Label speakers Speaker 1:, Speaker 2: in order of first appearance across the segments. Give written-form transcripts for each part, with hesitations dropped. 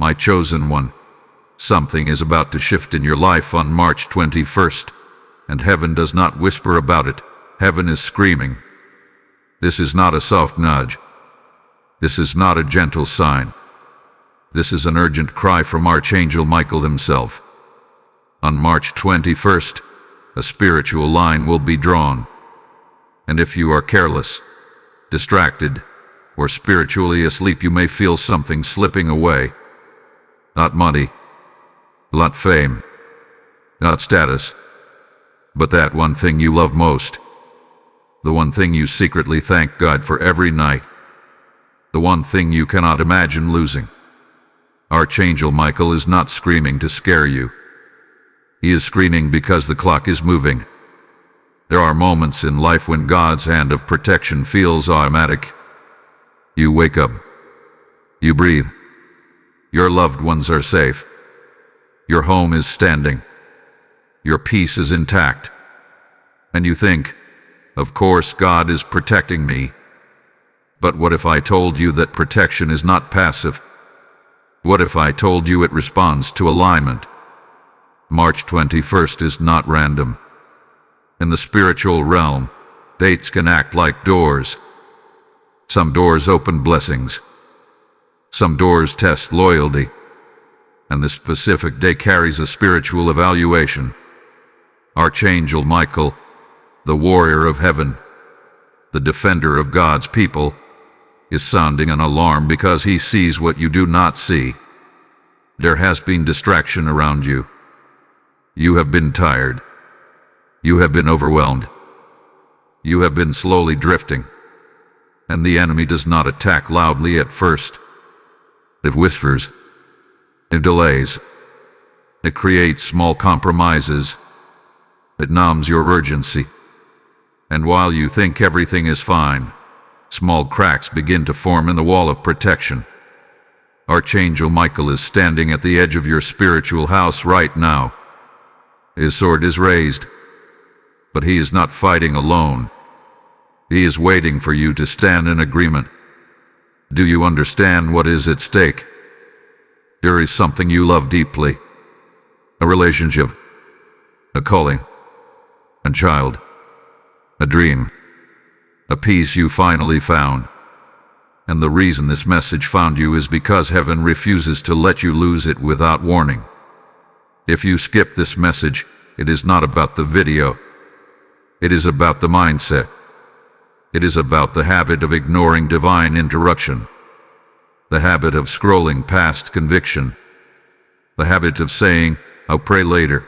Speaker 1: my chosen one. Something is about to shift in your life on March 21st, and heaven does not whisper about it. Heaven is screaming. This is not a soft nudge. This is not a gentle sign. This is an urgent cry from Archangel Michael himself. On March 21st, a spiritual line will be drawn. And if you are careless, distracted, or spiritually asleep, you may feel something slipping away. Not money, not fame, not status, but that one thing you love most. The one thing you secretly thank God for every night. The one thing you cannot imagine losing. Archangel Michael is not screaming to scare you. He is screaming because the clock is moving. There are moments in life when God's hand of protection feels automatic. You wake up. You breathe. Your loved ones are safe. Your home is standing. Your peace is intact. And you think, of course God is protecting me. But what if I told you that protection is not passive? What if I told you it responds to alignment? March 21st is not random. In the spiritual realm, dates can act like doors. Some doors open blessings. Some doors test loyalty. And this specific day carries a spiritual evaluation. Archangel Michael, the warrior of heaven, the defender of God's people, is sounding an alarm because he sees what you do not see. There has been distraction around you. You have been tired. You have been overwhelmed. You have been slowly drifting. And the enemy does not attack loudly at first. It whispers. It delays. It creates small compromises. It numbs your urgency. And while you think everything is fine, small cracks begin to form in the wall of protection. Archangel Michael is standing at the edge of your spiritual house right now. His sword is raised, but he is not fighting alone. He is waiting for you to stand in agreement. Do you understand what is at stake? There is something you love deeply. A relationship, a calling, a child, a dream, a peace you finally found. And the reason this message found you is because heaven refuses to let you lose it without warning. If you skip this message, it is not about the video. It is about the mindset. It is about the habit of ignoring divine interruption. The habit of scrolling past conviction. The habit of saying, I'll pray later.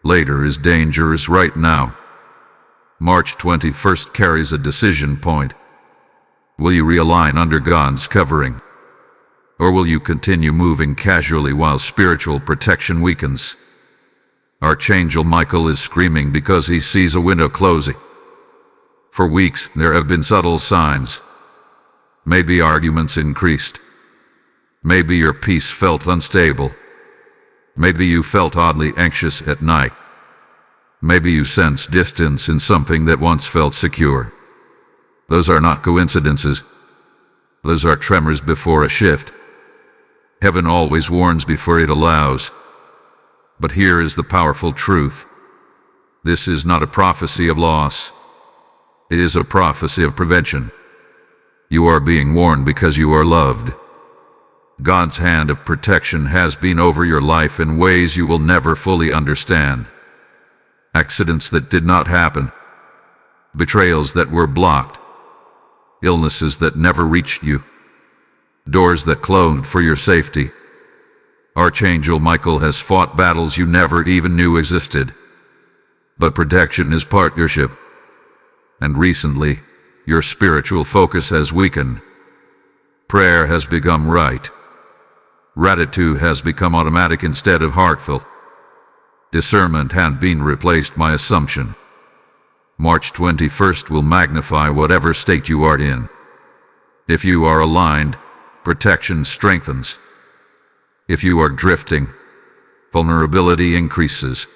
Speaker 1: Later is dangerous right now. March 21st carries a decision point. Will you realign under God's covering? Or will you continue moving casually while spiritual protection weakens? Archangel Michael is screaming because he sees a window closing. For weeks, there have been subtle signs. Maybe arguments increased. Maybe your peace felt unstable. Maybe you felt oddly anxious at night. Maybe you sensed distance in something that once felt secure. Those are not coincidences. Those are tremors before a shift. Heaven always warns before it allows. But here is the powerful truth. This is not a prophecy of loss. It is a prophecy of prevention. You are being warned because you are loved. God's hand of protection has been over your life in ways you will never fully understand. Accidents that did not happen. Betrayals that were blocked. Illnesses that never reached you. Doors that closed for your safety. Archangel Michael has fought battles you never even knew existed. But protection is partnership. And recently, your spiritual focus has weakened. Prayer has become right. Gratitude has become automatic instead of heartfelt. Discernment has been replaced by assumption. March 21st will magnify whatever state you are in. If you are aligned, protection strengthens. If you are drifting, vulnerability increases.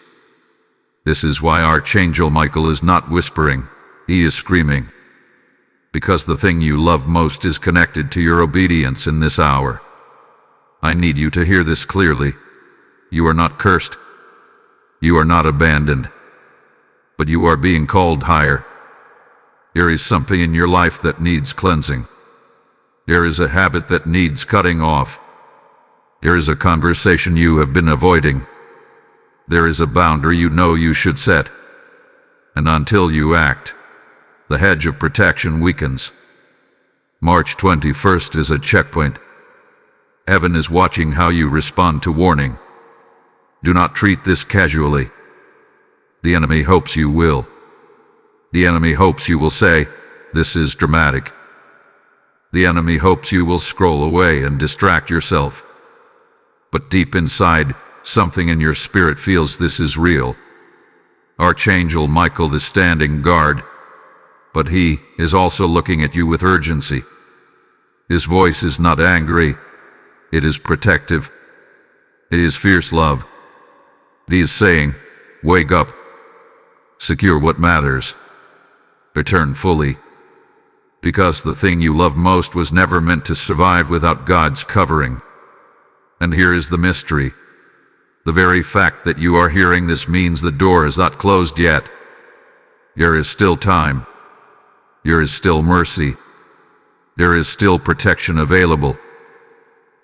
Speaker 1: This is why Archangel Michael is not whispering, he is screaming. Because the thing you love most is connected to your obedience in this hour. I need you to hear this clearly. You are not cursed. You are not abandoned. But you are being called higher. There is something in your life that needs cleansing. There is a habit that needs cutting off. There is a conversation you have been avoiding. There is a boundary you know you should set. And until you act, the hedge of protection weakens. March 21st is a checkpoint. Heaven is watching how you respond to warning. Do not treat this casually. The enemy hopes you will. The enemy hopes you will say, "This is dramatic." The enemy hopes you will scroll away and distract yourself. But deep inside, something in your spirit feels this is real. Archangel Michael is standing guard, but he is also looking at you with urgency. His voice is not angry. It is protective. It is fierce love. He is saying, "Wake up. Secure what matters. Return fully." Because the thing you love most was never meant to survive without God's covering. And here is the mystery. The very fact that you are hearing this means the door is not closed yet. There is still time. There is still mercy. There is still protection available.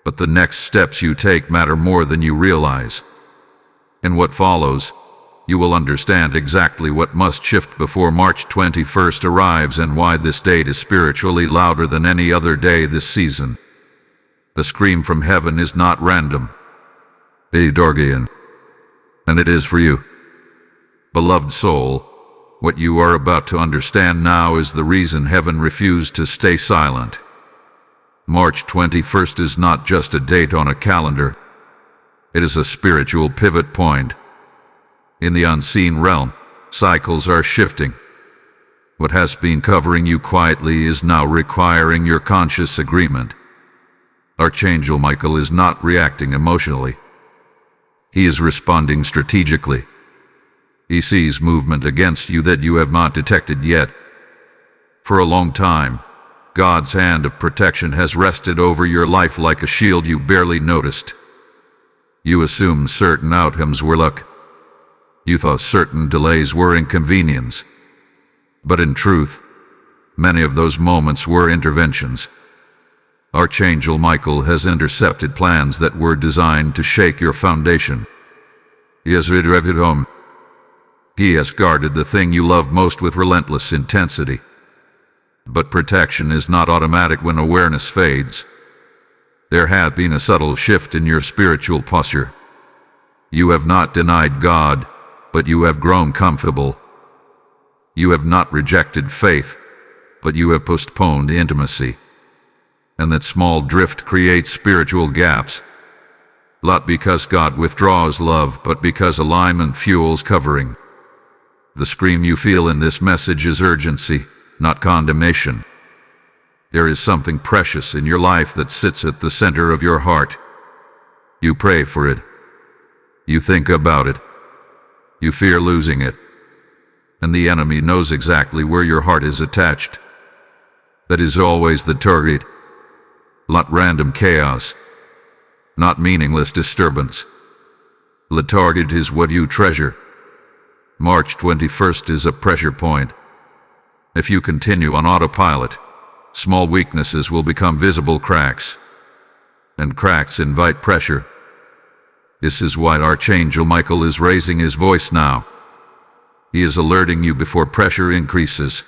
Speaker 1: But the next steps you take matter more than you realize. In what follows, you will understand exactly what must shift before March 21st arrives and why this date is spiritually louder than any other day this season. The scream from heaven is not random. Dorgian. And it is for you. Beloved soul, what you are about to understand now is the reason heaven refused to stay silent. March 21st is not just a date on a calendar. It is a spiritual pivot point. In the unseen realm, cycles are shifting. What has been covering you quietly is now requiring your conscious agreement. Archangel Michael is not reacting emotionally. He is responding strategically. He sees movement against you that you have not detected yet. For a long time, God's hand of protection has rested over your life like a shield you barely noticed. You assumed certain outcomes were luck. You thought certain delays were inconvenience. But in truth, many of those moments were interventions. Archangel Michael has intercepted plans that were designed to shake your foundation. He has redirected home. He has guarded the thing you love most with relentless intensity. But protection is not automatic when awareness fades. There has been a subtle shift in your spiritual posture. You have not denied God, but you have grown comfortable. You have not rejected faith, but you have postponed intimacy. And that small drift creates spiritual gaps. Not because God withdraws love, but because alignment fuels covering. The scream you feel in this message is urgency, not condemnation. There is something precious in your life that sits at the center of your heart. You pray for it. You think about it. You fear losing it. And the enemy knows exactly where your heart is attached. That is always the target. Not random chaos. Not meaningless disturbance. The target is what you treasure. March 21st is a pressure point. If you continue on autopilot, small weaknesses will become visible cracks. And cracks invite pressure. This is why Archangel Michael is raising his voice now. He is alerting you before pressure increases.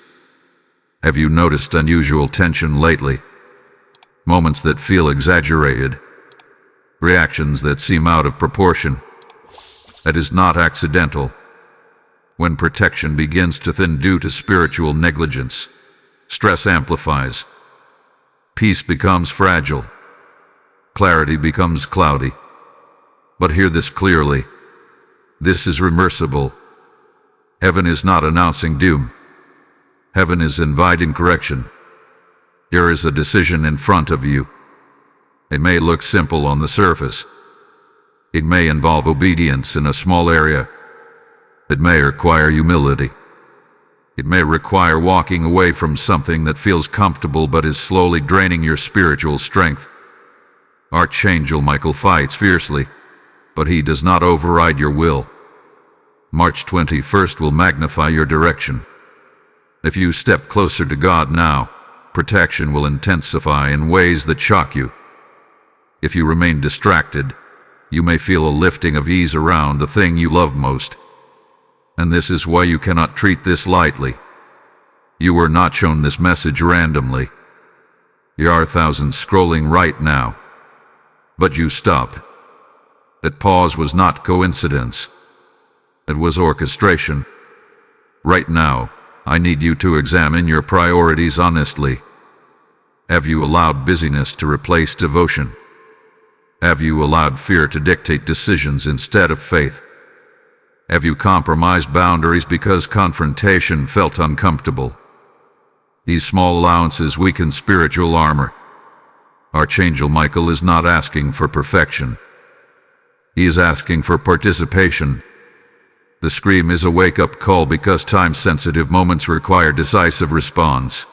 Speaker 1: Have you noticed unusual tension lately? Moments that feel exaggerated. Reactions that seem out of proportion. That is not accidental. When protection begins to thin due to spiritual negligence, stress amplifies. Peace becomes fragile. Clarity becomes cloudy. But hear this clearly. This is reversible. Heaven is not announcing doom. Heaven is inviting correction. There is a decision in front of you. It may look simple on the surface. It may involve obedience in a small area. It may require humility. It may require walking away from something that feels comfortable but is slowly draining your spiritual strength. Archangel Michael fights fiercely, but he does not override your will. March 21st will magnify your direction. If you step closer to God now, protection will intensify in ways that shock you. If you remain distracted, you may feel a lifting of ease around the thing you love most. And this is why you cannot treat this lightly. You were not shown this message randomly. There are thousands scrolling right now. But you stop. That pause was not coincidence. It was orchestration. Right now, I need you to examine your priorities honestly. Have you allowed busyness to replace devotion? Have you allowed fear to dictate decisions instead of faith? Have you compromised boundaries because confrontation felt uncomfortable? These small allowances weaken spiritual armor. Archangel Michael is not asking for perfection. He is asking for participation. The scream is a wake-up call because time-sensitive moments require decisive response.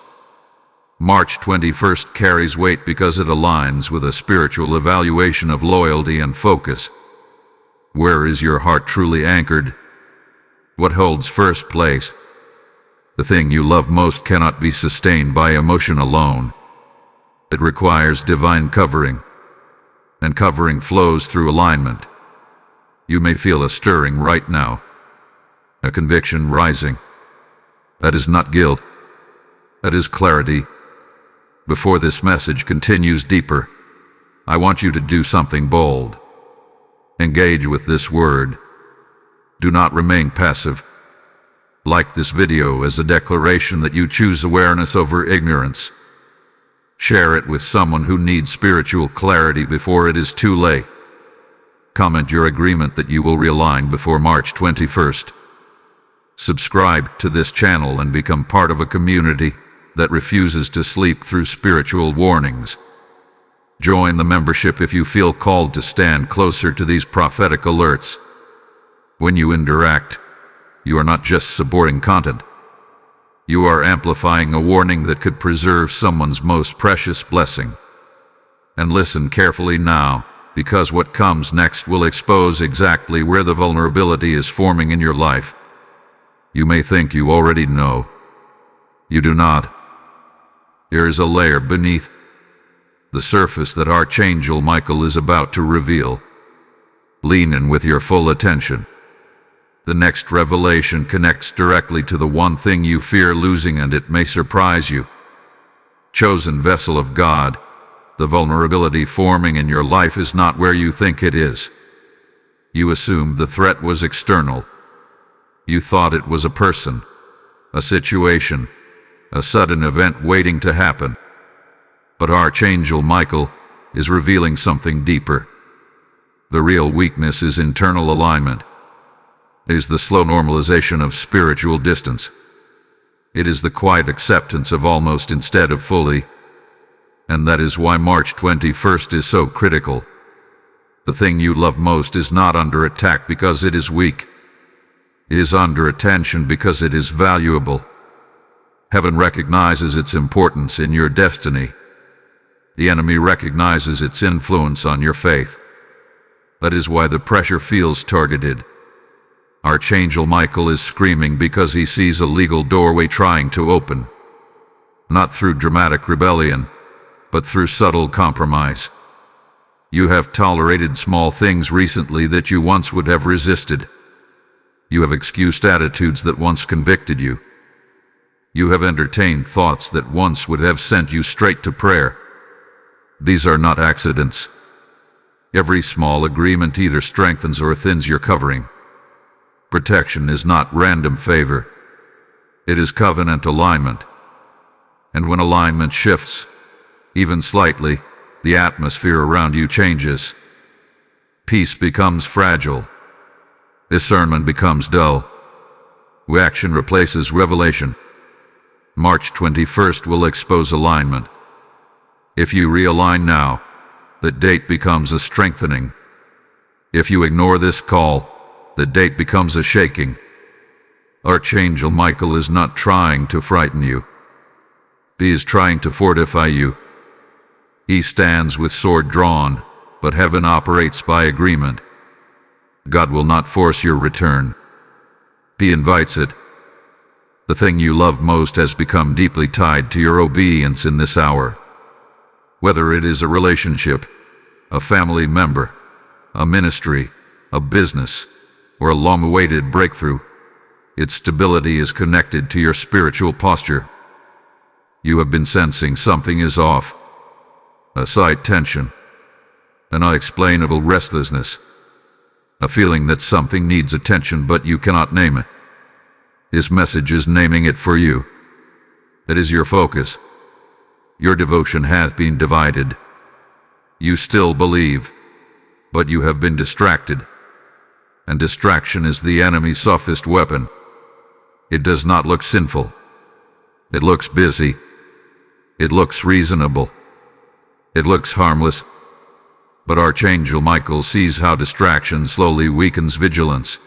Speaker 1: March 21st carries weight because it aligns with a spiritual evaluation of loyalty and focus. Where is your heart truly anchored? What holds first place? The thing you love most cannot be sustained by emotion alone. It requires divine covering, and covering flows through alignment. You may feel a stirring right now, a conviction rising. That is not guilt. That is clarity. Before this message continues deeper, I want you to do something bold. Engage with this word. Do not remain passive. Like this video as a declaration that you choose awareness over ignorance. Share it with someone who needs spiritual clarity before it is too late. Comment your agreement that you will realign before March 21st. Subscribe to this channel and become part of a community that refuses to sleep through spiritual warnings. Join the membership if you feel called to stand closer to these prophetic alerts. When you interact, you are not just supporting content. You are amplifying a warning that could preserve someone's most precious blessing. And listen carefully now, because what comes next will expose exactly where the vulnerability is forming in your life. You may think you already know. You do not. There is a layer beneath the surface that Archangel Michael is about to reveal. Lean in with your full attention. The next revelation connects directly to the one thing you fear losing, and it may surprise you. Chosen vessel of God, the vulnerability forming in your life is not where you think it is. You assumed the threat was external. You thought it was a person, a situation, a sudden event waiting to happen. But Archangel Michael is revealing something deeper. The real weakness is internal alignment. It is the slow normalization of spiritual distance. It is the quiet acceptance of almost instead of fully. And that is why March 21st is so critical. The thing you love most is not under attack because it is weak. It is under attention because it is valuable. Heaven recognizes its importance in your destiny. The enemy recognizes its influence on your faith. That is why the pressure feels targeted. Archangel Michael is screaming because he sees a legal doorway trying to open. Not through dramatic rebellion, but through subtle compromise. You have tolerated small things recently that you once would have resisted. You have excused attitudes that once convicted you. You have entertained thoughts that once would have sent you straight to prayer. These are not accidents. Every small agreement either strengthens or thins your covering. Protection is not random favor. It is covenant alignment. And when alignment shifts, even slightly, the atmosphere around you changes. Peace becomes fragile. Discernment becomes dull. Action replaces revelation. March 21st will expose alignment. If you realign now, the date becomes a strengthening. If you ignore this call, the date becomes a shaking. Archangel Michael is not trying to frighten you. He is trying to fortify you. He stands with sword drawn, but heaven operates by agreement. God will not force your return. He invites it. The thing you love most has become deeply tied to your obedience in this hour. Whether it is a relationship, a family member, a ministry, a business, or a long-awaited breakthrough, its stability is connected to your spiritual posture. You have been sensing something is off. A slight tension, an unexplainable restlessness, a feeling that something needs attention but you cannot name it. This message is naming it for you. It is your focus. Your devotion hath been divided. You still believe, but you have been distracted. And distraction is the enemy's softest weapon. It does not look sinful. It looks busy. It looks reasonable. It looks harmless. But Archangel Michael sees how distraction slowly weakens vigilance.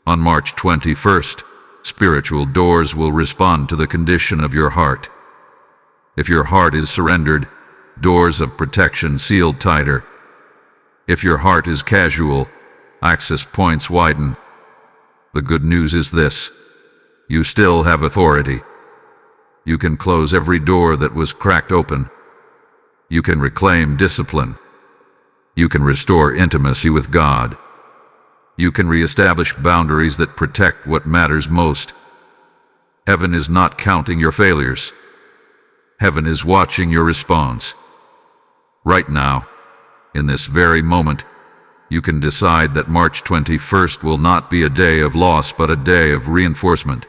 Speaker 1: On March 21st, spiritual doors will respond to the condition of your heart. If your heart is surrendered, doors of protection seal tighter. If your heart is casual, access points widen. The good news is this: you still have authority. You can close every door that was cracked open. You can reclaim discipline. You can restore intimacy with God. You can reestablish boundaries that protect what matters most. Heaven is not counting your failures. Heaven is watching your response. Right now, in this very moment, you can decide that March 21st will not be a day of loss but a day of reinforcement.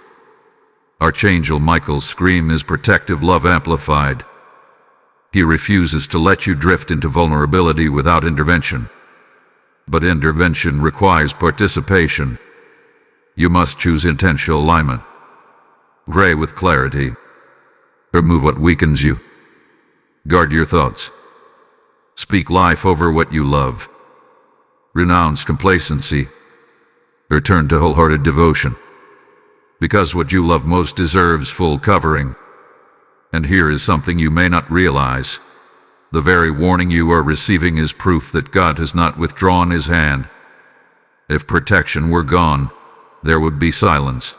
Speaker 1: Archangel Michael's scream is protective love amplified. He refuses to let you drift into vulnerability without intervention. But intervention requires participation. You must choose intentional alignment. Pray with clarity. Remove what weakens you. Guard your thoughts. Speak life over what you love. Renounce complacency. Return to wholehearted devotion. Because what you love most deserves full covering. And here is something you may not realize. The very warning you are receiving is proof that God has not withdrawn his hand. If protection were gone, there would be silence.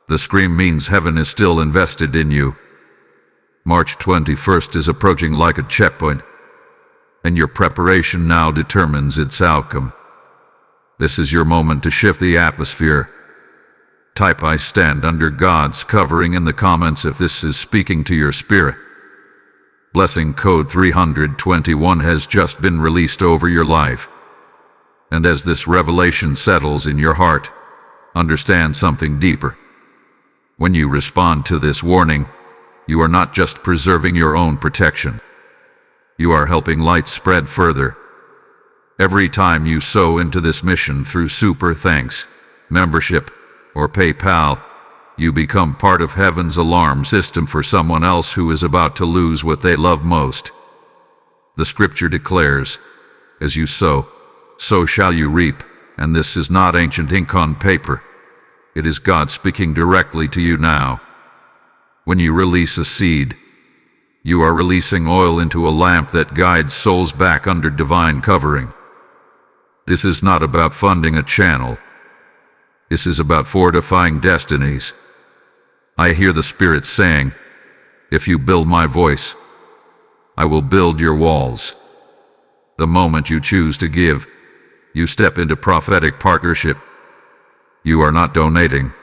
Speaker 1: The scream means heaven is still invested in you. March 21st is approaching like a checkpoint, and your preparation now determines its outcome. This is your moment to shift the atmosphere. Type "I stand under God's covering" in the comments if this is speaking to your spirit. Blessing code 321 has just been released over your life. And as this revelation settles in your heart, understand something deeper. When you respond to this warning, you are not just preserving your own protection. You are helping light spread further. Every time you sow into this mission through super thanks, membership, or PayPal, you become part of heaven's alarm system for someone else who is about to lose what they love most. The scripture declares, "As you sow, so shall you reap," and this is not ancient ink on paper. It is God speaking directly to you now. When you release a seed, you are releasing oil into a lamp that guides souls back under divine covering. This is not about funding a channel. This is about fortifying destinies. I hear the Spirit saying, "If you build my voice, I will build your walls." The moment you choose to give, you step into prophetic partnership. You are not donating,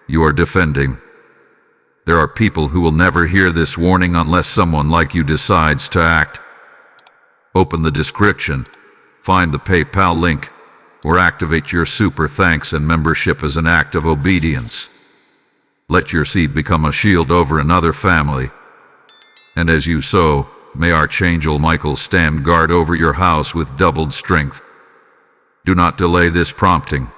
Speaker 1: you are defending. There are people who will never hear this warning unless someone like you decides to act. Open the description, find the PayPal link, or activate your super thanks and membership as an act of obedience. Let your seed become a shield over another family. And as you sow, may Archangel Michael stand guard over your house with doubled strength. Do not delay this prompting.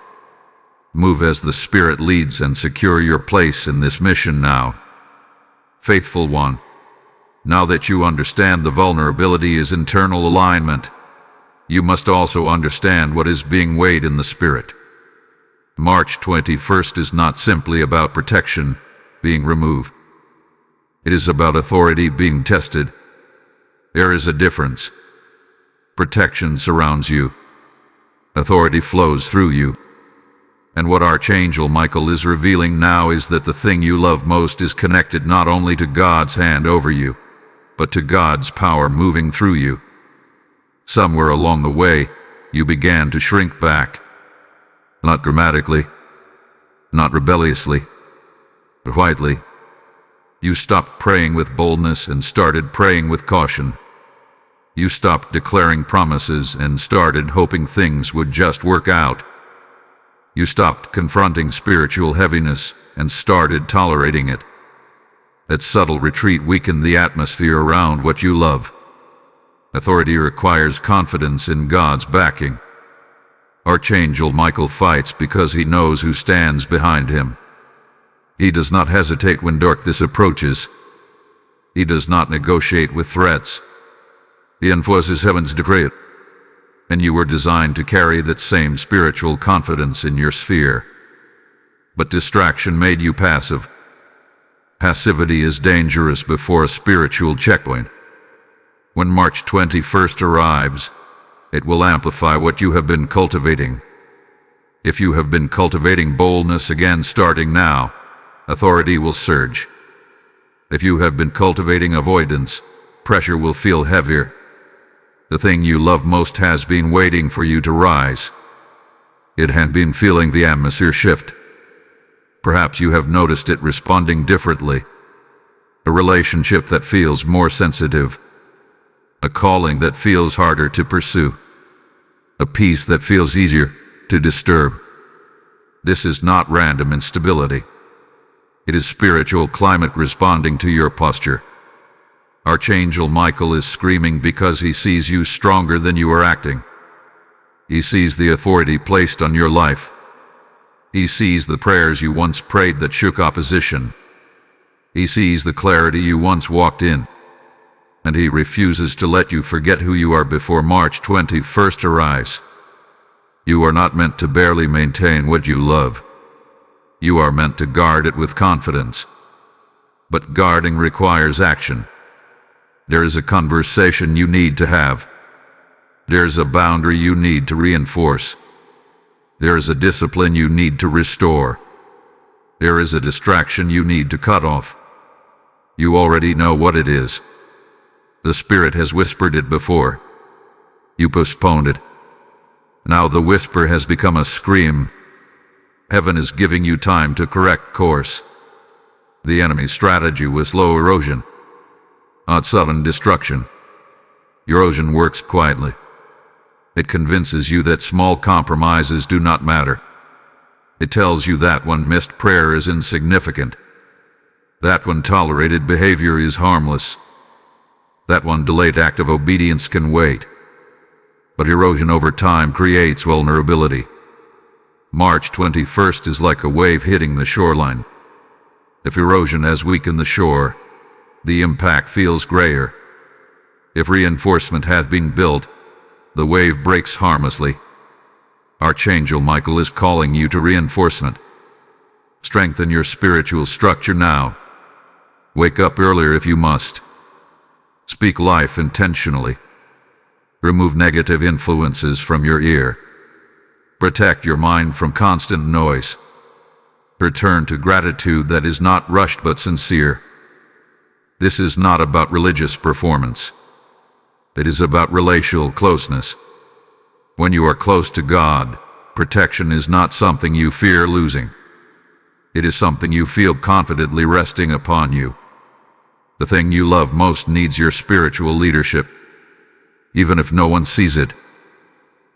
Speaker 1: Move as the Spirit leads and secure your place in this mission now. Faithful one, now that you understand the vulnerability is internal alignment, you must also understand what is being weighed in the Spirit. March 21st is not simply about protection being removed. It is about authority being tested. There is a difference. Protection surrounds you. Authority flows through you. And what Archangel Michael is revealing now is that the thing you love most is connected not only to God's hand over you, but to God's power moving through you. Somewhere along the way, you began to shrink back. Not grammatically, not rebelliously, but quietly. You stopped praying with boldness and started praying with caution. You stopped declaring promises and started hoping things would just work out. You stopped confronting spiritual heaviness and started tolerating it. That subtle retreat weakened the atmosphere around what you love. Authority requires confidence in God's backing. Archangel Michael fights because he knows who stands behind him. He does not hesitate when darkness approaches. He does not negotiate with threats. He enforces heaven's decree. And you were designed to carry that same spiritual confidence in your sphere. But distraction made you passive. Passivity is dangerous before a spiritual checkpoint. When March 21st arrives, it will amplify what you have been cultivating. If you have been cultivating boldness again starting now, authority will surge. If you have been cultivating avoidance, pressure will feel heavier. The thing you love most has been waiting for you to rise. It has been feeling the atmosphere shift. Perhaps you have noticed it responding differently. A relationship that feels more sensitive. A calling that feels harder to pursue. A peace that feels easier to disturb. This is not random instability. It is spiritual climate responding to your posture. Archangel Michael is screaming because he sees you stronger than you are acting. He sees the authority placed on your life. He sees the prayers you once prayed that shook opposition. He sees the clarity you once walked in. And he refuses to let you forget who you are before March 21st arrives. You are not meant to barely maintain what you love. You are meant to guard it with confidence. But guarding requires action. There is a conversation you need to have. There is a boundary you need to reinforce. There is a discipline you need to restore. There is a distraction you need to cut off. You already know what it is. The Spirit has whispered it before. You postponed it. Now the whisper has become a scream. Heaven is giving you time to correct course. The enemy's strategy was slow erosion, not sudden destruction. Erosion works quietly. It convinces you that small compromises do not matter. It tells you that one missed prayer is insignificant. That one tolerated behavior is harmless. That one delayed act of obedience can wait. But erosion over time creates vulnerability. March 21st is like a wave hitting the shoreline. If erosion has weakened the shore, the impact feels grayer. If reinforcement hath been built, the wave breaks harmlessly. Archangel Michael is calling you to reinforcement. Strengthen your spiritual structure now. Wake up earlier if you must. Speak life intentionally. Remove negative influences from your ear. Protect your mind from constant noise. Return to gratitude that is not rushed but sincere. This is not about religious performance. It is about relational closeness. When you are close to God, protection is not something you fear losing. It is something you feel confidently resting upon you. The thing you love most needs your spiritual leadership. Even if no one sees it.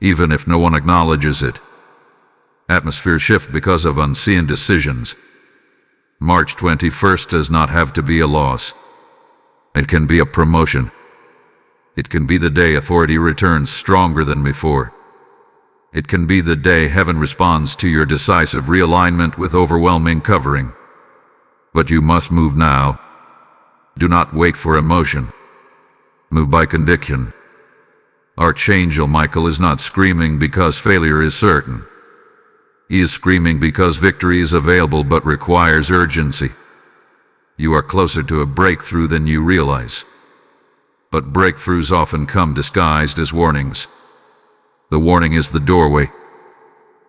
Speaker 1: Even if no one acknowledges it. Atmospheres shift because of unseen decisions. March 21st does not have to be a loss. It can be a promotion. It can be the day authority returns stronger than before. It can be the day heaven responds to your decisive realignment with overwhelming covering. But you must move now. Do not wait for emotion. Move by conviction. Archangel Michael is not screaming because failure is certain. He is screaming because victory is available but requires urgency. You are closer to a breakthrough than you realize. but breakthroughs often come disguised as warnings. The warning is the doorway.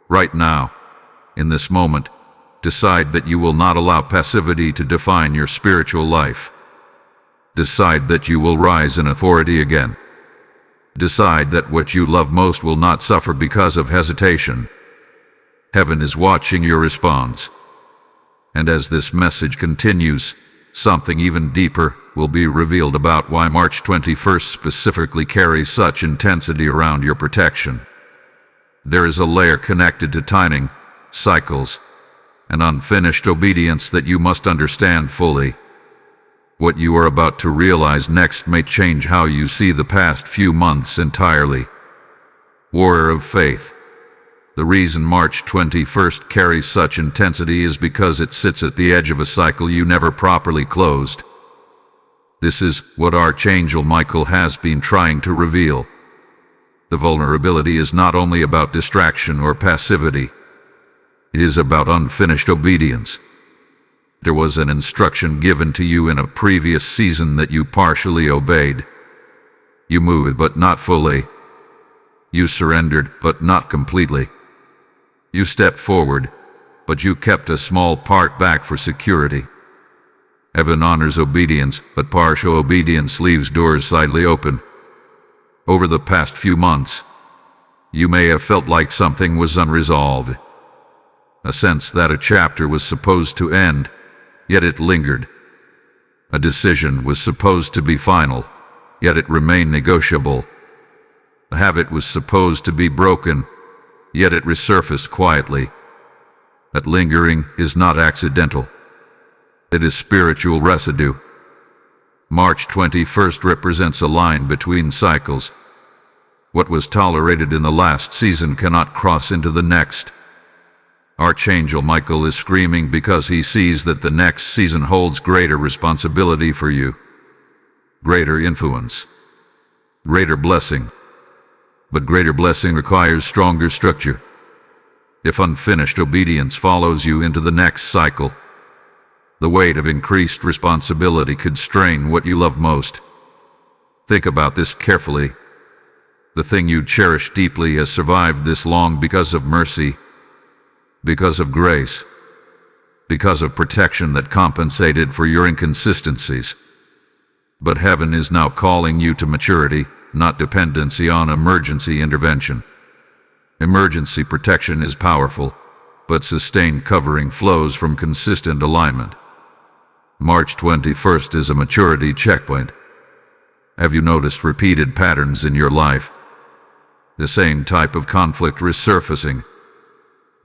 Speaker 1: Right now, in this moment, decide that you will not allow passivity to define your spiritual life. Decide that you will rise in authority again. Decide that what you love most will not suffer because of hesitation. Heaven is watching your response. And as this message continues, something even deeper will be revealed about why March 21st specifically carries such intensity around your protection. There is a layer connected to timing, cycles, and unfinished obedience that you must understand fully. What you are about to realize next may change how you see the past few months entirely. Warrior of Faith. The reason March 21st carries such intensity is because it sits at the edge of a cycle you never properly closed. This is what Archangel Michael has been trying to reveal. The vulnerability is not only about distraction or passivity. It is about unfinished obedience. There was an instruction given to you in a previous season that you partially obeyed. You moved, but not fully. You surrendered, but not completely. You stepped forward, but you kept a small part back for security. Heaven honors obedience, but partial obedience leaves doors slightly open. Over the past few months, you may have felt like something was unresolved. A sense that a chapter was supposed to end, yet it lingered. A decision was supposed to be final, yet it remained negotiable. A habit was supposed to be broken, yet it resurfaced quietly. That lingering is not accidental. It is spiritual residue. March 21st represents a line between cycles. What was tolerated in the last season cannot cross into the next. Archangel Michael is screaming because he sees that the next season holds greater responsibility for you, greater influence, greater blessing. But greater blessing requires stronger structure. If unfinished obedience follows you into the next cycle, the weight of increased responsibility could strain what you love most. Think about this carefully. The thing you cherish deeply has survived this long because of mercy, because of grace, because of protection that compensated for your inconsistencies. But heaven is now calling you to maturity, not dependency on emergency intervention. Emergency protection is powerful, but sustained covering flows from consistent alignment. March 21st is a maturity checkpoint. Have you noticed repeated patterns in your life? The same type of conflict resurfacing,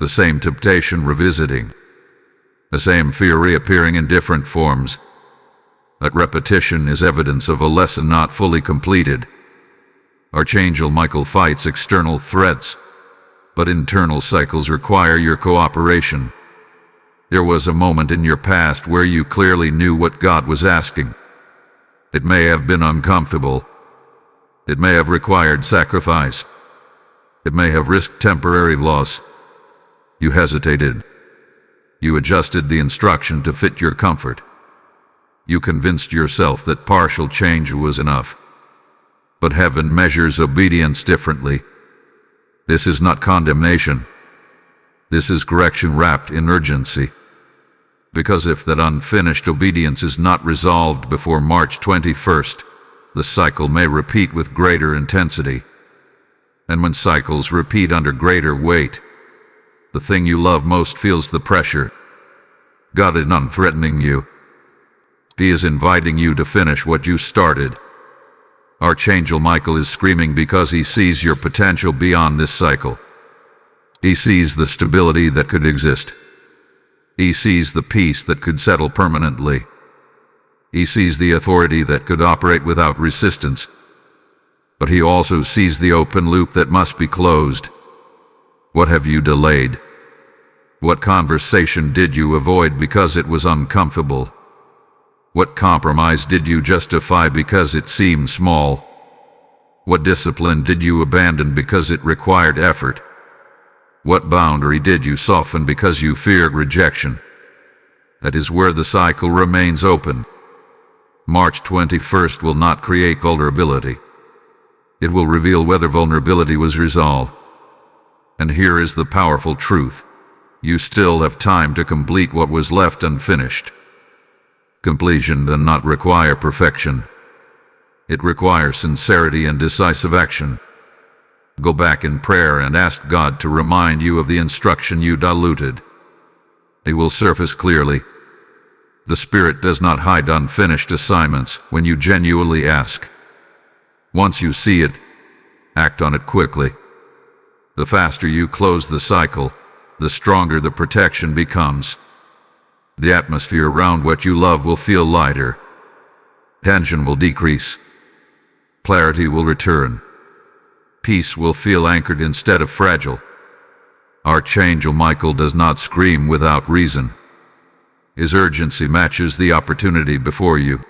Speaker 1: the same temptation revisiting, the same fear reappearing in different forms. That repetition is evidence of a lesson not fully completed. Archangel Michael fights external threats, but internal cycles require your cooperation. There was a moment in your past where you clearly knew what God was asking. It may have been uncomfortable. It may have required sacrifice. It may have risked temporary loss. You hesitated. You adjusted the instruction to fit your comfort. You convinced yourself that partial change was enough. But heaven measures obedience differently. This is not condemnation. This is correction wrapped in urgency. Because if that unfinished obedience is not resolved before March 21st, the cycle may repeat with greater intensity. And when cycles repeat under greater weight, the thing you love most feels the pressure. God is not threatening you. He is inviting you to finish what you started. Archangel Michael is screaming because he sees your potential beyond this cycle. He sees the stability that could exist. He sees the peace that could settle permanently. He sees the authority that could operate without resistance. But he also sees the open loop that must be closed. What have you delayed? What conversation did you avoid because it was uncomfortable? What compromise did you justify because it seemed small? What discipline did you abandon because it required effort? What boundary did you soften because you feared rejection? That is where the cycle remains open. March 21st will not create vulnerability. It will reveal whether vulnerability was resolved. And here is the powerful truth. You still have time to complete what was left unfinished. Completion does not require perfection. It requires sincerity and decisive action. Go back in prayer and ask God to remind you of the instruction you diluted. It will surface clearly. The Spirit does not hide unfinished assignments when you genuinely ask. Once you see it, act on it quickly. The faster you close the cycle, the stronger the protection becomes. The atmosphere around what you love will feel lighter. Tension will decrease. Clarity will return. Peace will feel anchored instead of fragile. Archangel Michael does not scream without reason. His urgency matches the opportunity before you.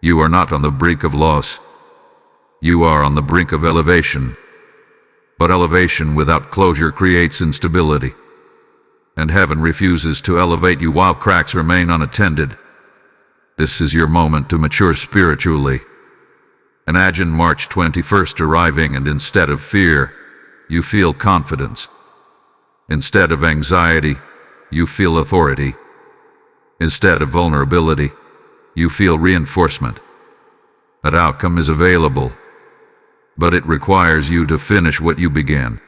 Speaker 1: You are not on the brink of loss. You are on the brink of elevation. But elevation without closure creates instability. And heaven refuses to elevate you while cracks remain unattended. This is your moment to mature spiritually. Imagine March 21st arriving, and instead of fear, you feel confidence. Instead of anxiety, you feel authority. Instead of vulnerability, you feel reinforcement. That outcome is available, but it requires you to finish what you began.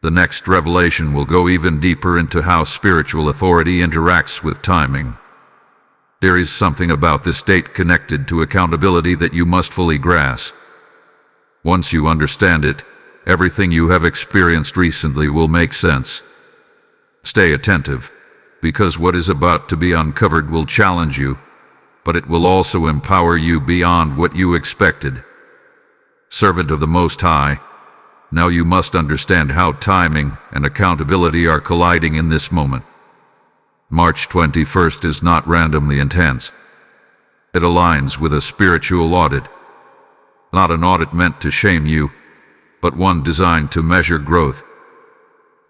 Speaker 1: The next revelation will go even deeper into how spiritual authority interacts with timing. There is something about this date connected to accountability that you must fully grasp. Once you understand it, everything you have experienced recently will make sense. Stay attentive, because what is about to be uncovered will challenge you, but it will also empower you beyond what you expected. Servant of the Most High, now you must understand how timing and accountability are colliding in this moment. March 21st is not randomly intense. It aligns with a spiritual audit. Not an audit meant to shame you, but one designed to measure growth.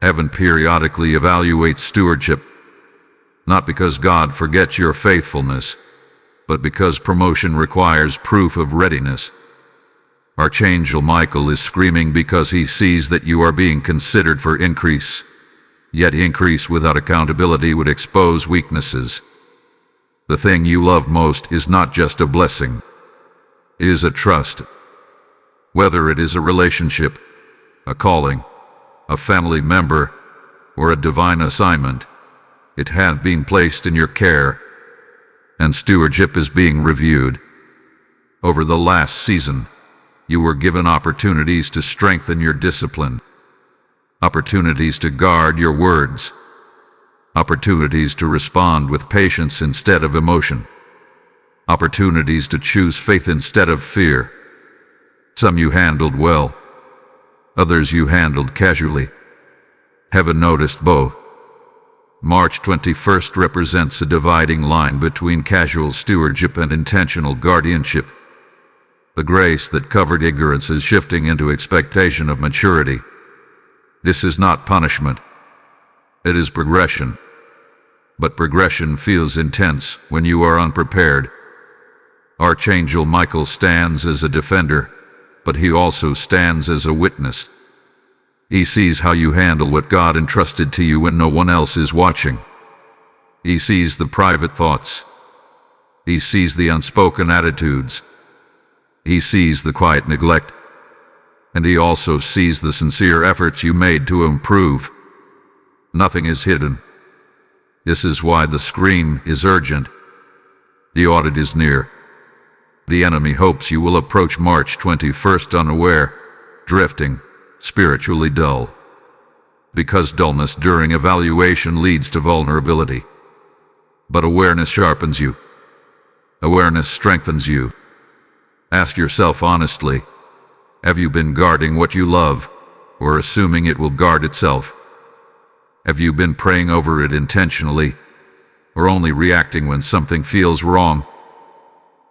Speaker 1: Heaven periodically evaluates stewardship, not because God forgets your faithfulness, but because promotion requires proof of readiness. Archangel Michael is screaming because he sees that you are being considered for increase. Yet increase without accountability would expose weaknesses. The thing you love most is not just a blessing. It is a trust. Whether it is a relationship, a calling, a family member, or a divine assignment, it hath been placed in your care, and stewardship is being reviewed. Over the last season, you were given opportunities to strengthen your discipline. Opportunities to guard your words. Opportunities to respond with patience instead of emotion. Opportunities to choose faith instead of fear. Some you handled well. Others you handled casually. Heaven noticed both. March 21st represents a dividing line between casual stewardship and intentional guardianship. The grace that covered ignorance is shifting into expectation of maturity. This is not punishment. It is progression. But progression feels intense when you are unprepared. Archangel Michael stands as a defender, but he also stands as a witness. He sees how you handle what God entrusted to you when no one else is watching. He sees the private thoughts. He sees the unspoken attitudes. He sees the quiet neglect. And he also sees the sincere efforts you made to improve. Nothing is hidden. This is why the scream is urgent. The audit is near. The enemy hopes you will approach March 21st unaware, drifting, spiritually dull. Because dullness during evaluation leads to vulnerability. But awareness sharpens you. Awareness strengthens you. Ask yourself honestly, have you been guarding what you love, or assuming it will guard itself? Have you been praying over it intentionally, or only reacting when something feels wrong?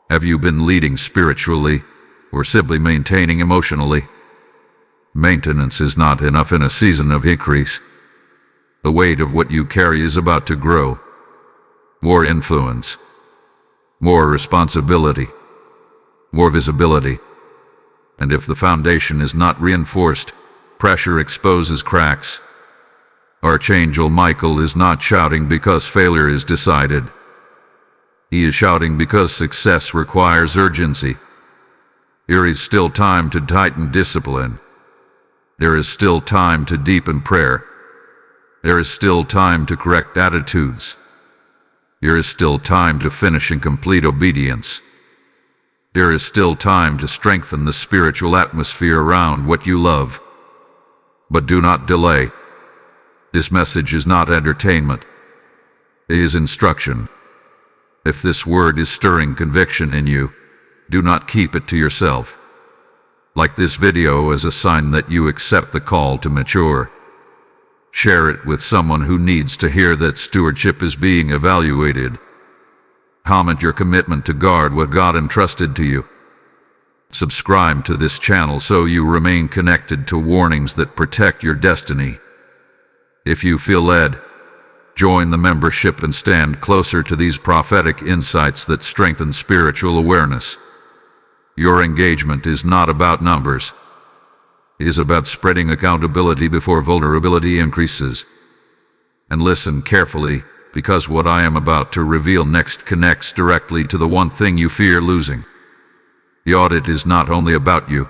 Speaker 1: Have you been leading spiritually, or simply maintaining emotionally? Maintenance is not enough in a season of increase. The weight of what you carry is about to grow. More influence, more responsibility, more visibility. And if the foundation is not reinforced, pressure exposes cracks. Archangel Michael is not shouting because failure is decided. He is shouting because success requires urgency. There is still time to tighten discipline. There is still time to deepen prayer. There is still time to correct attitudes. There is still time to finish in complete obedience. There is still time to strengthen the spiritual atmosphere around what you love. But do not delay. This message is not entertainment. It is instruction. If this word is stirring conviction in you, do not keep it to yourself. Like this video as a sign that you accept the call to mature. Share it with someone who needs to hear that stewardship is being evaluated. Comment your commitment to guard what God entrusted to you. Subscribe to this channel so you remain connected to warnings that protect your destiny. If you feel led, join the membership and stand closer to these prophetic insights that strengthen spiritual awareness. Your engagement is not about numbers. It is about spreading accountability before vulnerability increases. And listen carefully, because what I am about to reveal next connects directly to the one thing you fear losing. The audit is not only about you.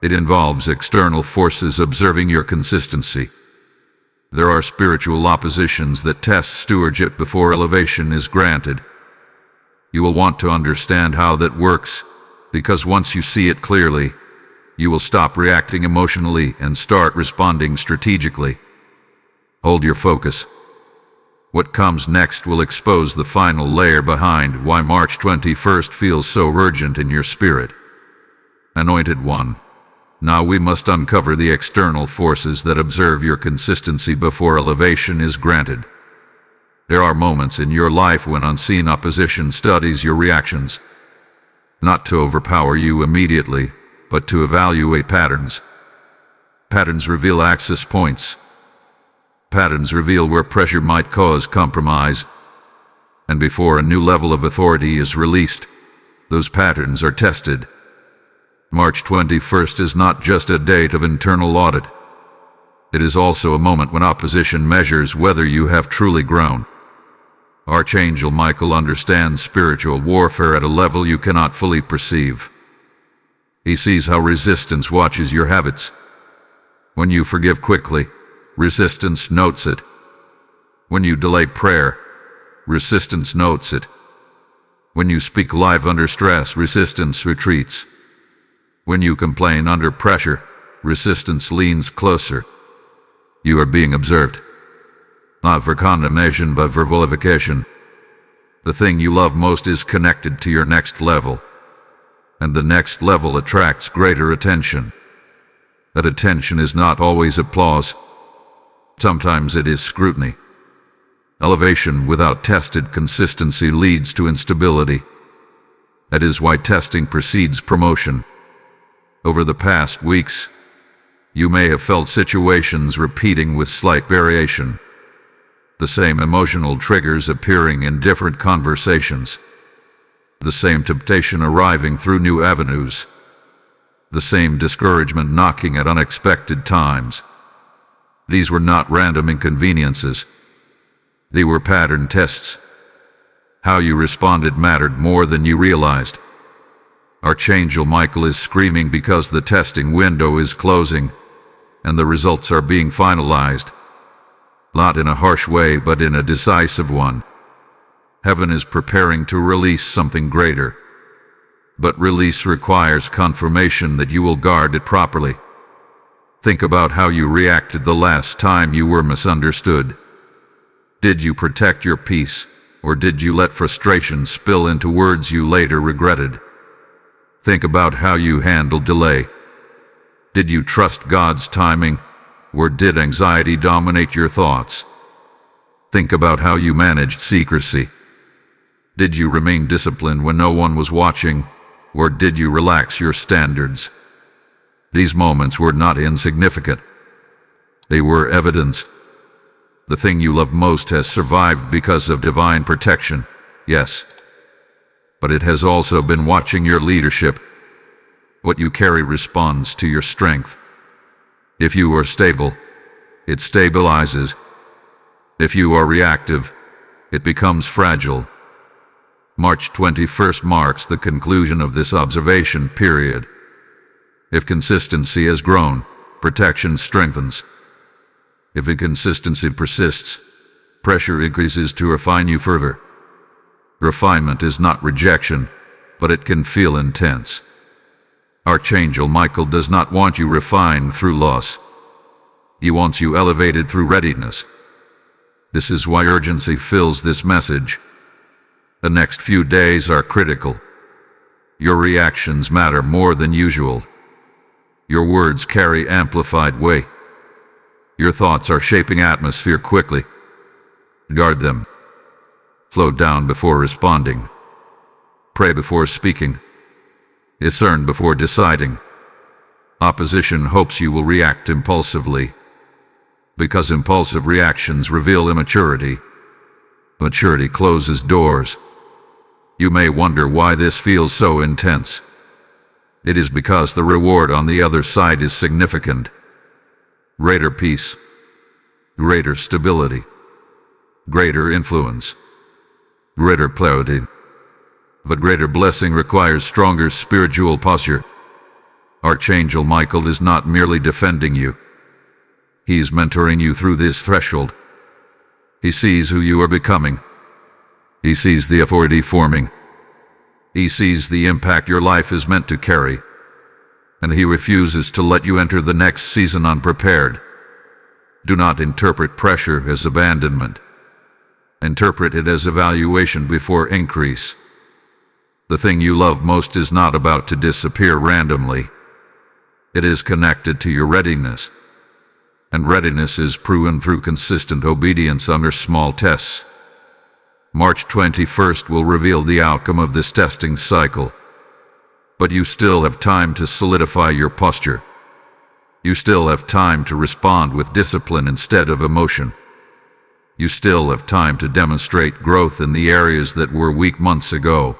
Speaker 1: It involves external forces observing your consistency. There are spiritual oppositions that test stewardship before elevation is granted. You will want to understand how that works, because once you see it clearly, you will stop reacting emotionally and start responding strategically. Hold your focus. What comes next will expose the final layer behind why March 21st feels so urgent in your spirit. Anointed One, now we must uncover the external forces that observe your consistency before elevation is granted. There are moments in your life when unseen opposition studies your reactions, not to overpower you immediately, but to evaluate patterns. Patterns reveal access points. Patterns reveal where pressure might cause compromise. And before a new level of authority is released, those patterns are tested. March 21st is not just a date of internal audit. It is also a moment when opposition measures whether you have truly grown. Archangel Michael understands spiritual warfare at a level you cannot fully perceive. He sees how resistance watches your habits. When you forgive quickly, resistance notes it. When you delay prayer, resistance notes it. When you speak live under stress, resistance retreats. When you complain under pressure, resistance leans closer. You are being observed. Not for condemnation, but for vilification. The thing you love most is connected to your next level. And the next level attracts greater attention. That attention is not always applause. Sometimes it is scrutiny. Elevation without tested consistency leads to instability. That is why testing precedes promotion. Over the past weeks, you may have felt situations repeating with slight variation. The same emotional triggers appearing in different conversations. The same temptation arriving through new avenues. The same discouragement knocking at unexpected times. These were not random inconveniences. They were pattern tests. How you responded mattered more than you realized. Archangel Michael is screaming because the testing window is closing, and the results are being finalized. Not in a harsh way, but in a decisive one. Heaven is preparing to release something greater. But release requires confirmation that you will guard it properly. Think about how you reacted the last time you were misunderstood. Did you protect your peace, or did you let frustration spill into words you later regretted? Think about how you handled delay. Did you trust God's timing, or did anxiety dominate your thoughts? Think about how you managed secrecy. Did you remain disciplined when no one was watching, or did you relax your standards? These moments were not insignificant. They were evidence. The thing you love most has survived because of divine protection. Yes. but it has also been watching your leadership. What you carry responds to your strength. If you are stable, it stabilizes. If you are reactive, it becomes fragile. March 21st marks the conclusion of this observation period. If consistency has grown, protection strengthens. If inconsistency persists, pressure increases to refine you further. Refinement is not rejection, but it can feel intense. Archangel Michael does not want you refined through loss. He wants you elevated through readiness. This is why urgency fills this message. The next few days are critical. Your reactions matter more than usual. Your words carry amplified weight. Your thoughts are shaping atmosphere quickly. Guard them. Slow down before responding. Pray before speaking. Discern before deciding. Opposition hopes you will react impulsively, because impulsive reactions reveal immaturity. Maturity closes doors. You may wonder why this feels so intense. It is because the reward on the other side is significant. Greater peace, greater stability, greater influence, greater clarity. But greater blessing requires stronger spiritual posture. Archangel Michael is not merely defending you. He is mentoring you through this threshold. He sees who you are becoming. He sees the authority forming. He sees the impact your life is meant to carry. And he refuses to let you enter the next season unprepared. Do not interpret pressure as abandonment. Interpret it as evaluation before increase. The thing you love most is not about to disappear randomly. It is connected to your readiness. And readiness is proven through consistent obedience under small tests. March 21st will reveal the outcome of this testing cycle. But you still have time to solidify your posture. You still have time to respond with discipline instead of emotion. You still have time to demonstrate growth in the areas that were weak months ago.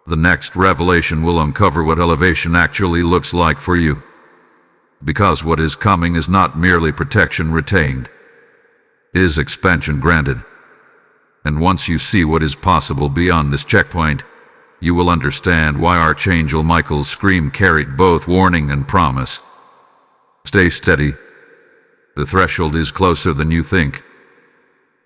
Speaker 1: The next revelation will uncover what elevation actually looks like for you. Because what is coming is not merely protection retained. It is expansion granted. And once you see what is possible beyond this checkpoint, you will understand why Archangel Michael's scream carried both warning and promise. Stay steady. The threshold is closer than you think.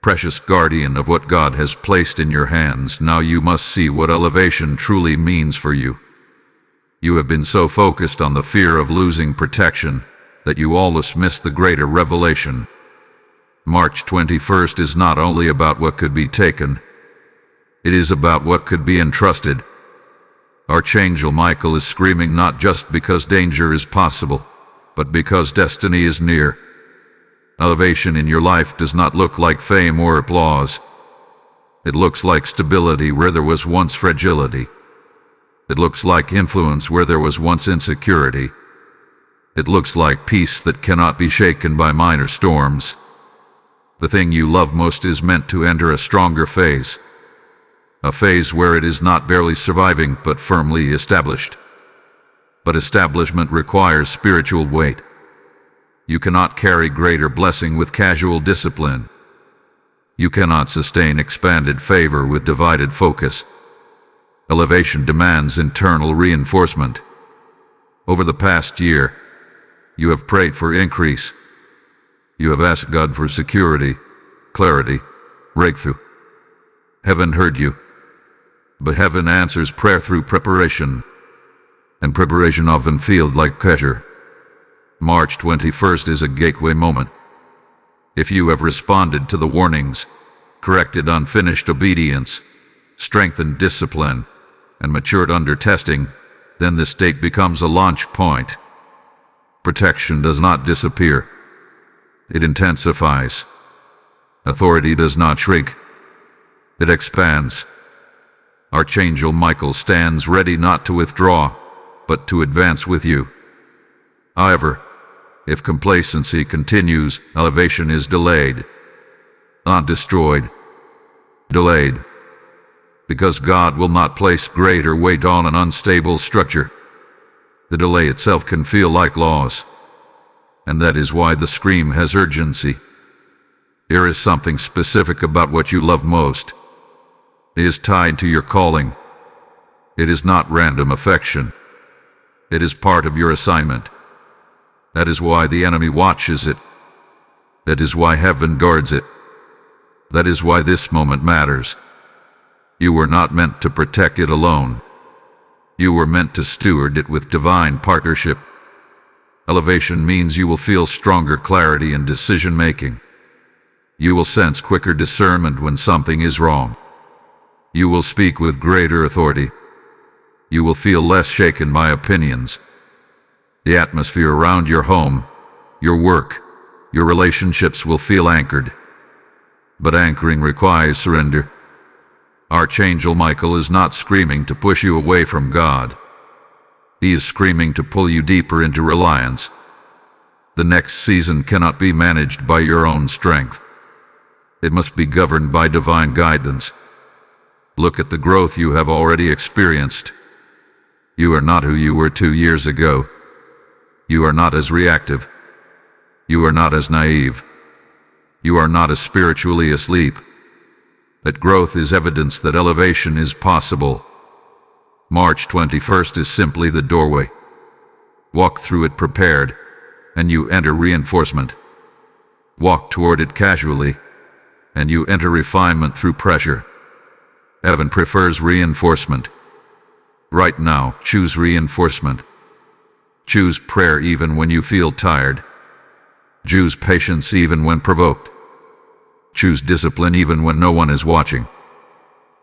Speaker 1: Precious guardian of what God has placed in your hands, now you must see what elevation truly means for you. You have been so focused on the fear of losing protection that you almost miss the greater revelation. March 21st is not only about what could be taken, it is about what could be entrusted. Archangel Michael is screaming not just because danger is possible, but because destiny is near. Elevation in your life does not look like fame or applause. It looks like stability where there was once fragility. It looks like influence where there was once insecurity. It looks like peace that cannot be shaken by minor storms. The thing you love most is meant to enter a stronger phase. A phase where it is not barely surviving but firmly established. But establishment requires spiritual weight. You cannot carry greater blessing with casual discipline. You cannot sustain expanded favor with divided focus. Elevation demands internal reinforcement. Over the past year, you have prayed for increase. You have asked God for security, clarity, breakthrough. Heaven heard you. But heaven answers prayer through preparation. And preparation often feels like pressure. March 21st is a gateway moment. If you have responded to the warnings, corrected unfinished obedience, strengthened discipline, and matured under testing, then this date becomes a launch point. Protection does not disappear. It intensifies. Authority does not shrink. It expands. Archangel Michael stands ready not to withdraw, but to advance with you. However, if complacency continues, elevation is delayed. Not destroyed. Delayed. because God will not place greater weight on an unstable structure. The delay itself can feel like loss, and that is why the scream has urgency. Here is something specific about what you love most. It is tied to your calling. It is not random affection. It is part of your assignment. That is why the enemy watches it. That is why heaven guards it. That is why this moment matters. You were not meant to protect it alone. You were meant to steward it with divine partnership. Elevation means you will feel stronger clarity in decision-making. You will sense quicker discernment when something is wrong. You will speak with greater authority. You will feel less shaken by opinions. The atmosphere around your home, your work, your relationships will feel anchored. But anchoring requires surrender. Archangel Michael is not screaming to push you away from God. He is screaming to pull you deeper into reliance. The next season cannot be managed by your own strength. It must be governed by divine guidance. Look at the growth you have already experienced. You are not who you were 2 years ago. You are not as reactive. You are not as naive. You are not as spiritually asleep. That growth is evidence that elevation is possible. March 21st is simply the doorway. Walk through it prepared, and you enter reinforcement. Walk toward it casually, and you enter refinement through pressure. Heaven prefers reinforcement. Right now, choose reinforcement. Choose prayer even when you feel tired. Choose patience even when provoked. Choose discipline even when no one is watching.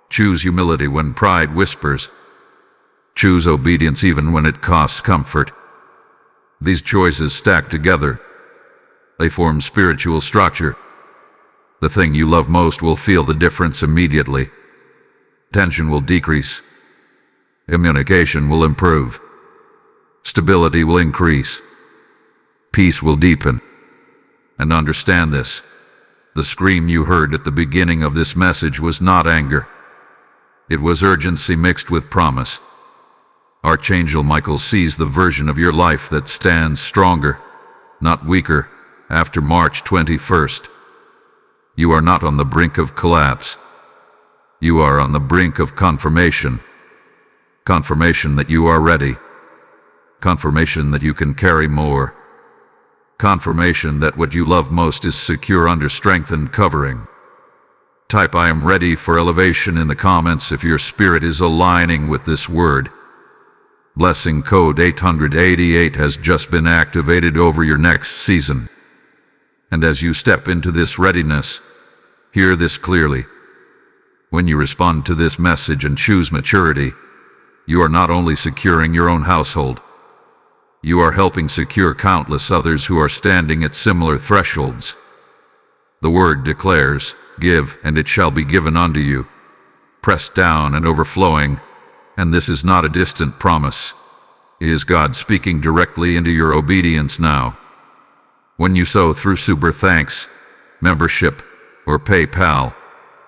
Speaker 1: Choose humility when pride whispers. Choose obedience even when it costs comfort. These choices stack together. They form spiritual structure. The thing you love most will feel the difference immediately. Tension will decrease. Communication will improve. Stability will increase. Peace will deepen. And understand this. The scream you heard at the beginning of this message was not anger. It was urgency mixed with promise. Archangel Michael sees the version of your life that stands stronger, not weaker, after March 21st. You are not on the brink of collapse. You are on the brink of confirmation. Confirmation that you are ready. Confirmation that you can carry more. Confirmation that what you love most is secure under strengthened covering. Type "I am ready for elevation" in the comments if your spirit is aligning with this word. Blessing code 888 has just been activated over your next season. And as you step into this readiness, hear this clearly. When you respond to this message and choose maturity, you are not only securing your own household, you are helping secure countless others who are standing at similar thresholds. The word declares, "Give, and it shall be given unto you, pressed down and overflowing," and this is not a distant promise. It is God speaking directly into your obedience now. When you sow through Super Thanks, membership, or PayPal,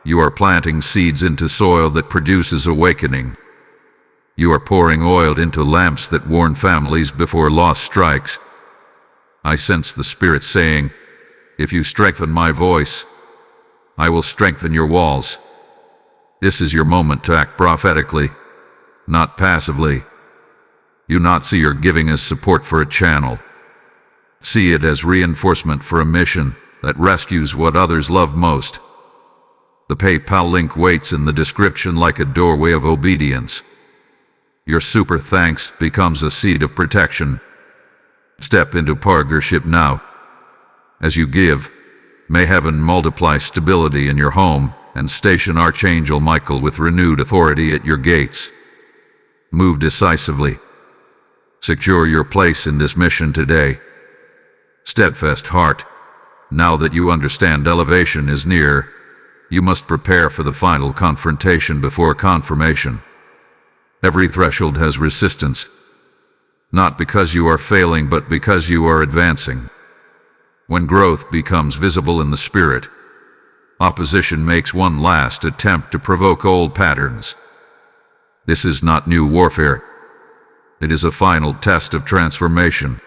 Speaker 1: you are planting seeds into soil that produces awakening. You are pouring oil into lamps that warn families before loss strikes. I sense the Spirit saying, "If you strengthen my voice, I will strengthen your walls." This is your moment to act prophetically, not passively. You not see your giving as support for a channel. See it as reinforcement for a mission that rescues what others love most. The PayPal link waits in the description like a doorway of obedience. Your Super Thanks becomes a seed of protection. Step into partnership now. As you give, may heaven multiply stability in your home and station Archangel Michael with renewed authority at your gates. Move decisively. Secure your place in this mission today. Steadfast heart, now that you understand elevation is near, you must prepare for the final confrontation before confirmation. Every threshold has resistance, not because you are failing, but because you are advancing. When growth becomes visible in the spirit, Opposition makes one last attempt to provoke old patterns. This is not new warfare. It is a final test of transformation.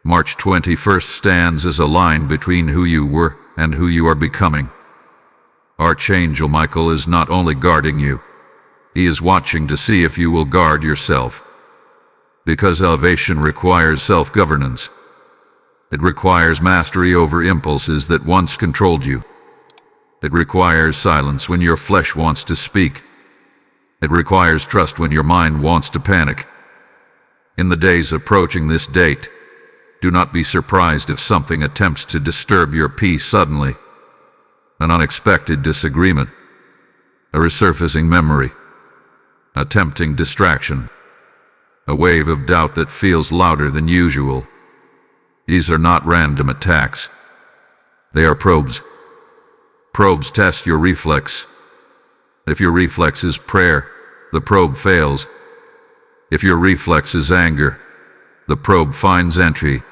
Speaker 1: March 21st stands as a line between who you were and who you are becoming. Archangel Michael is not only guarding you, he is watching to see if you will guard yourself. Because elevation requires self-governance. It requires mastery over impulses that once controlled you. It requires silence when your flesh wants to speak. It requires trust when your mind wants to panic. In the days approaching this date, do not be surprised if something attempts to disturb your peace suddenly. An unexpected disagreement, a resurfacing memory, a tempting distraction, a wave of doubt that feels louder than usual. These are not random attacks. They are probes. Probes test your reflex. If your reflex is prayer, the probe fails. If your reflex is anger, the probe finds entry.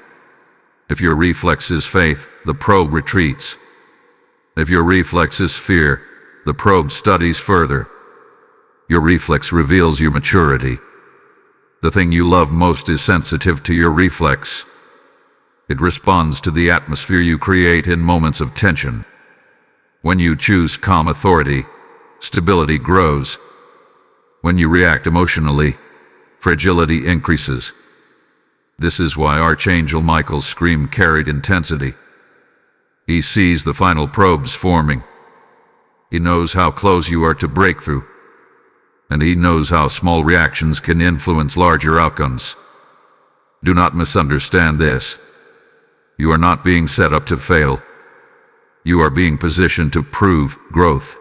Speaker 1: If your reflex is faith, the probe retreats. If your reflex is fear, the probe studies further. Your reflex reveals your maturity. The thing you love most is sensitive to your reflex. It responds to the atmosphere you create in moments of tension. When you choose calm authority, stability grows. When you react emotionally, fragility increases. This is why Archangel Michael's scream carried intensity. He sees the final probes forming. He knows how close you are to breakthrough. And he knows how small reactions can influence larger outcomes. Do not misunderstand this. You are not being set up to fail. You are being positioned to prove growth.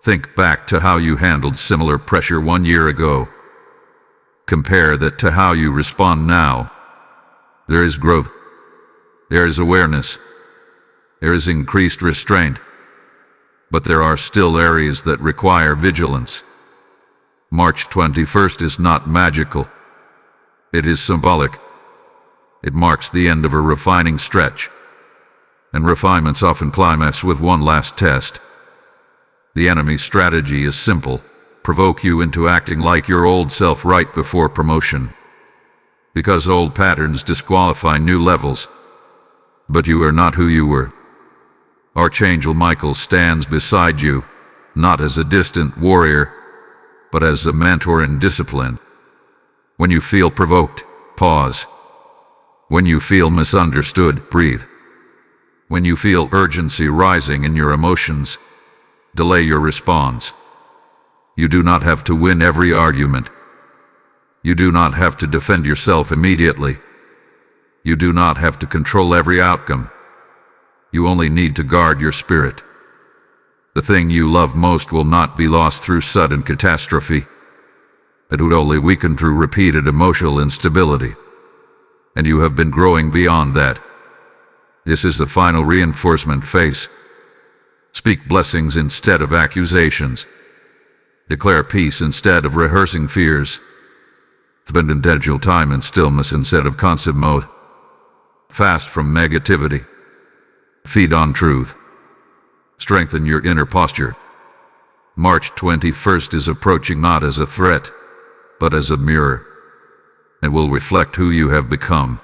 Speaker 1: Think back to how you handled similar pressure 1 year ago. Compare that to how you respond now. There is growth. There is awareness. There is increased restraint. But there are still areas that require vigilance. March 21st is not magical. It is symbolic. It marks the end of a refining stretch. And refinements often climax with one last test. The enemy's strategy is simple. Provoke you into acting like your old self right before promotion. Because old patterns disqualify new levels. But you are not who you were. Archangel Michael stands beside you, not as a distant warrior, but as a mentor in discipline. When you feel provoked, pause. When you feel misunderstood, breathe. When you feel urgency rising in your emotions, delay your response. You do not have to win every argument. You do not have to defend yourself immediately. You do not have to control every outcome. You only need to guard your spirit. The thing you love most will not be lost through sudden catastrophe. It would only weaken through repeated emotional instability. And you have been growing beyond that. This is the final reinforcement phase. Speak blessings instead of accusations. Declare peace instead of rehearsing fears. Spend intentional time in stillness instead of constant mode. Fast from negativity. Feed on truth. Strengthen your inner posture. March 21st is approaching not as a threat, but as a mirror. It will reflect who you have become.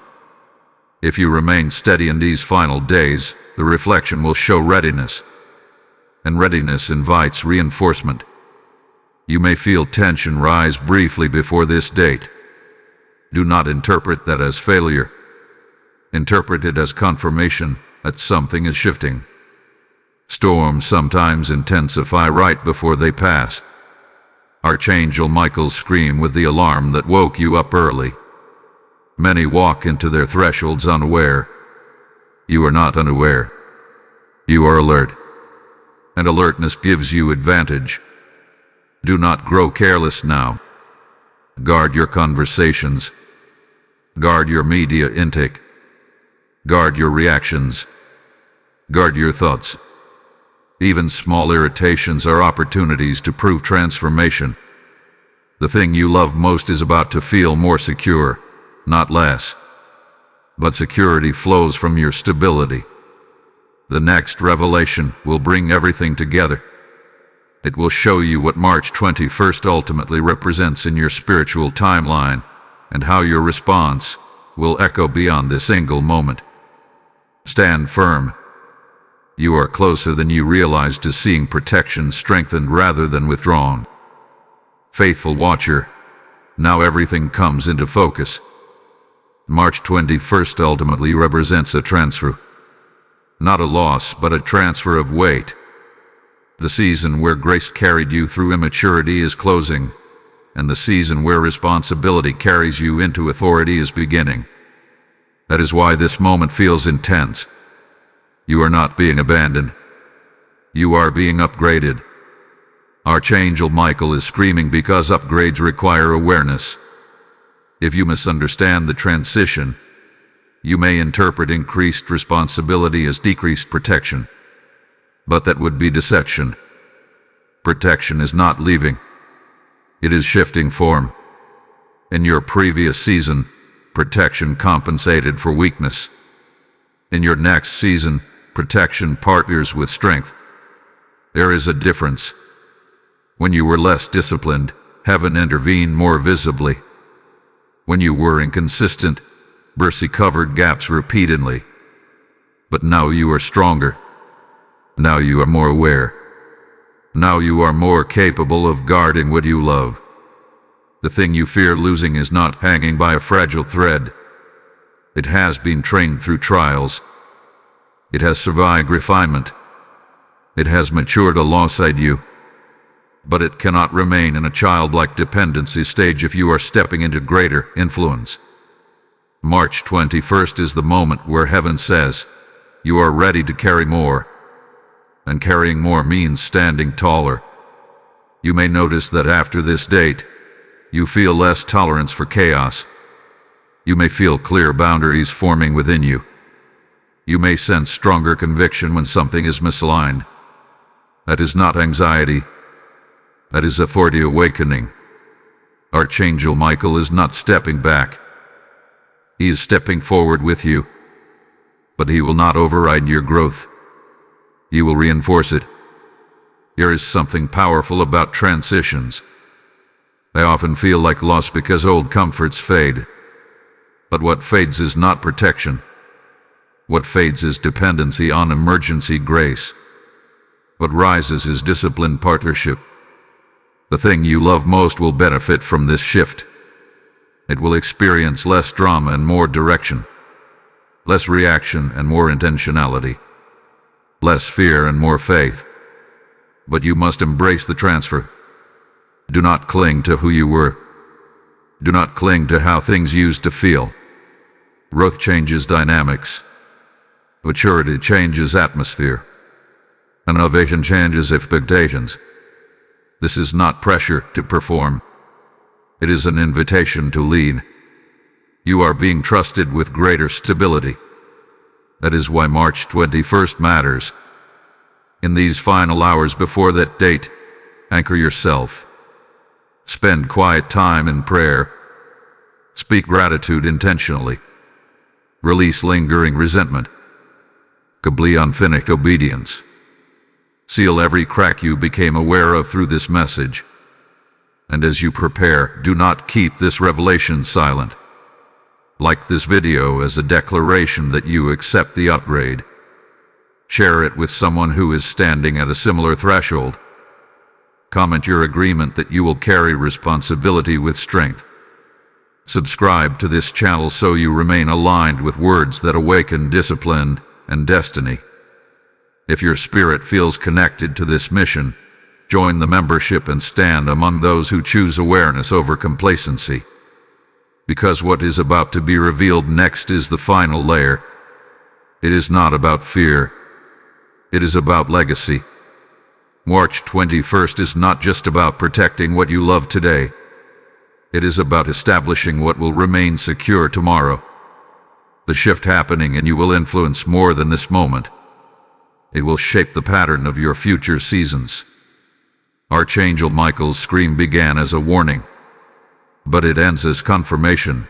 Speaker 1: If you remain steady in these final days, the reflection will show readiness. And readiness invites reinforcement. You may feel tension rise briefly before this date. Do not interpret that as failure. Interpret it as confirmation that something is shifting. Storms sometimes intensify right before they pass. Archangel Michael screamed with the alarm that woke you up early. Many walk into their thresholds unaware. You are not unaware. You are alert. And alertness gives you advantage. Do not grow careless now. Guard your conversations. Guard your media intake. Guard your reactions. Guard your thoughts. Even small irritations are opportunities to prove transformation. The thing you love most is about to feel more secure, not less. But security flows from your stability. The next revelation will bring everything together. It will show you what March 21st ultimately represents in your spiritual timeline, and how your response will echo beyond this single moment. Stand firm. You are closer than you realize to seeing protection strengthened rather than withdrawn. Faithful watcher, now everything comes into focus. March 21st ultimately represents a transfer. Not a loss, but a transfer of weight. The season where grace carried you through immaturity is closing, and the season where responsibility carries you into authority is beginning. That is why this moment feels intense. You are not being abandoned. You are being upgraded. Archangel Michael is screaming because upgrades require awareness. If you misunderstand the transition, you may interpret increased responsibility as decreased protection. But that would be deception. Protection is not leaving. It is shifting form. In your previous season, protection compensated for weakness. In your next season, protection partners with strength. There is a difference. When you were less disciplined, heaven intervened more visibly. When you were inconsistent, mercy covered gaps repeatedly. But now you are stronger. Now you are more aware. Now you are more capable of guarding what you love. The thing you fear losing is not hanging by a fragile thread. It has been trained through trials. It has survived refinement. It has matured alongside you. But it cannot remain in a childlike dependency stage if you are stepping into greater influence. March 21st is the moment where heaven says, you are ready to carry more. And carrying more means standing taller. You may notice that after this date, you feel less tolerance for chaos. You may feel clear boundaries forming within you. You may sense stronger conviction when something is misaligned. That is not anxiety. That is authority awakening. Archangel Michael is not stepping back. He is stepping forward with you. But he will not override your growth. You will reinforce it. There is something powerful about transitions. They often feel like loss because old comforts fade. But what fades is not protection. What fades is dependency on emergency grace. What rises is disciplined partnership. The thing you love most will benefit from this shift. It will experience less drama and more direction. Less reaction and more intentionality. Less fear and more faith. But you must embrace the transfer. Do not cling to who you were. Do not cling to how things used to feel. Growth changes dynamics. Maturity changes atmosphere. Innovation changes expectations. This is not pressure to perform. It is an invitation to lead. You are being trusted with greater stability. That is why March 21st matters. In these final hours before that date, anchor yourself. Spend quiet time in prayer. Speak gratitude intentionally. Release lingering resentment. Complete unfinished obedience. Seal every crack you became aware of through this message. And as you prepare, do not keep this revelation silent. Like this video as a declaration that you accept the upgrade. Share it with someone who is standing at a similar threshold. Comment your agreement that you will carry responsibility with strength. Subscribe to this channel so you remain aligned with words that awaken discipline and destiny. If your spirit feels connected to this mission, join the membership and stand among those who choose awareness over complacency. Because what is about to be revealed next is the final layer. It is not about fear. It is about legacy. March 21st is not just about protecting what you love today. It is about establishing what will remain secure tomorrow. The shift happening and you will influence more than this moment. It will shape the pattern of your future seasons. Archangel Michael's scream began as a warning, but it ends as confirmation.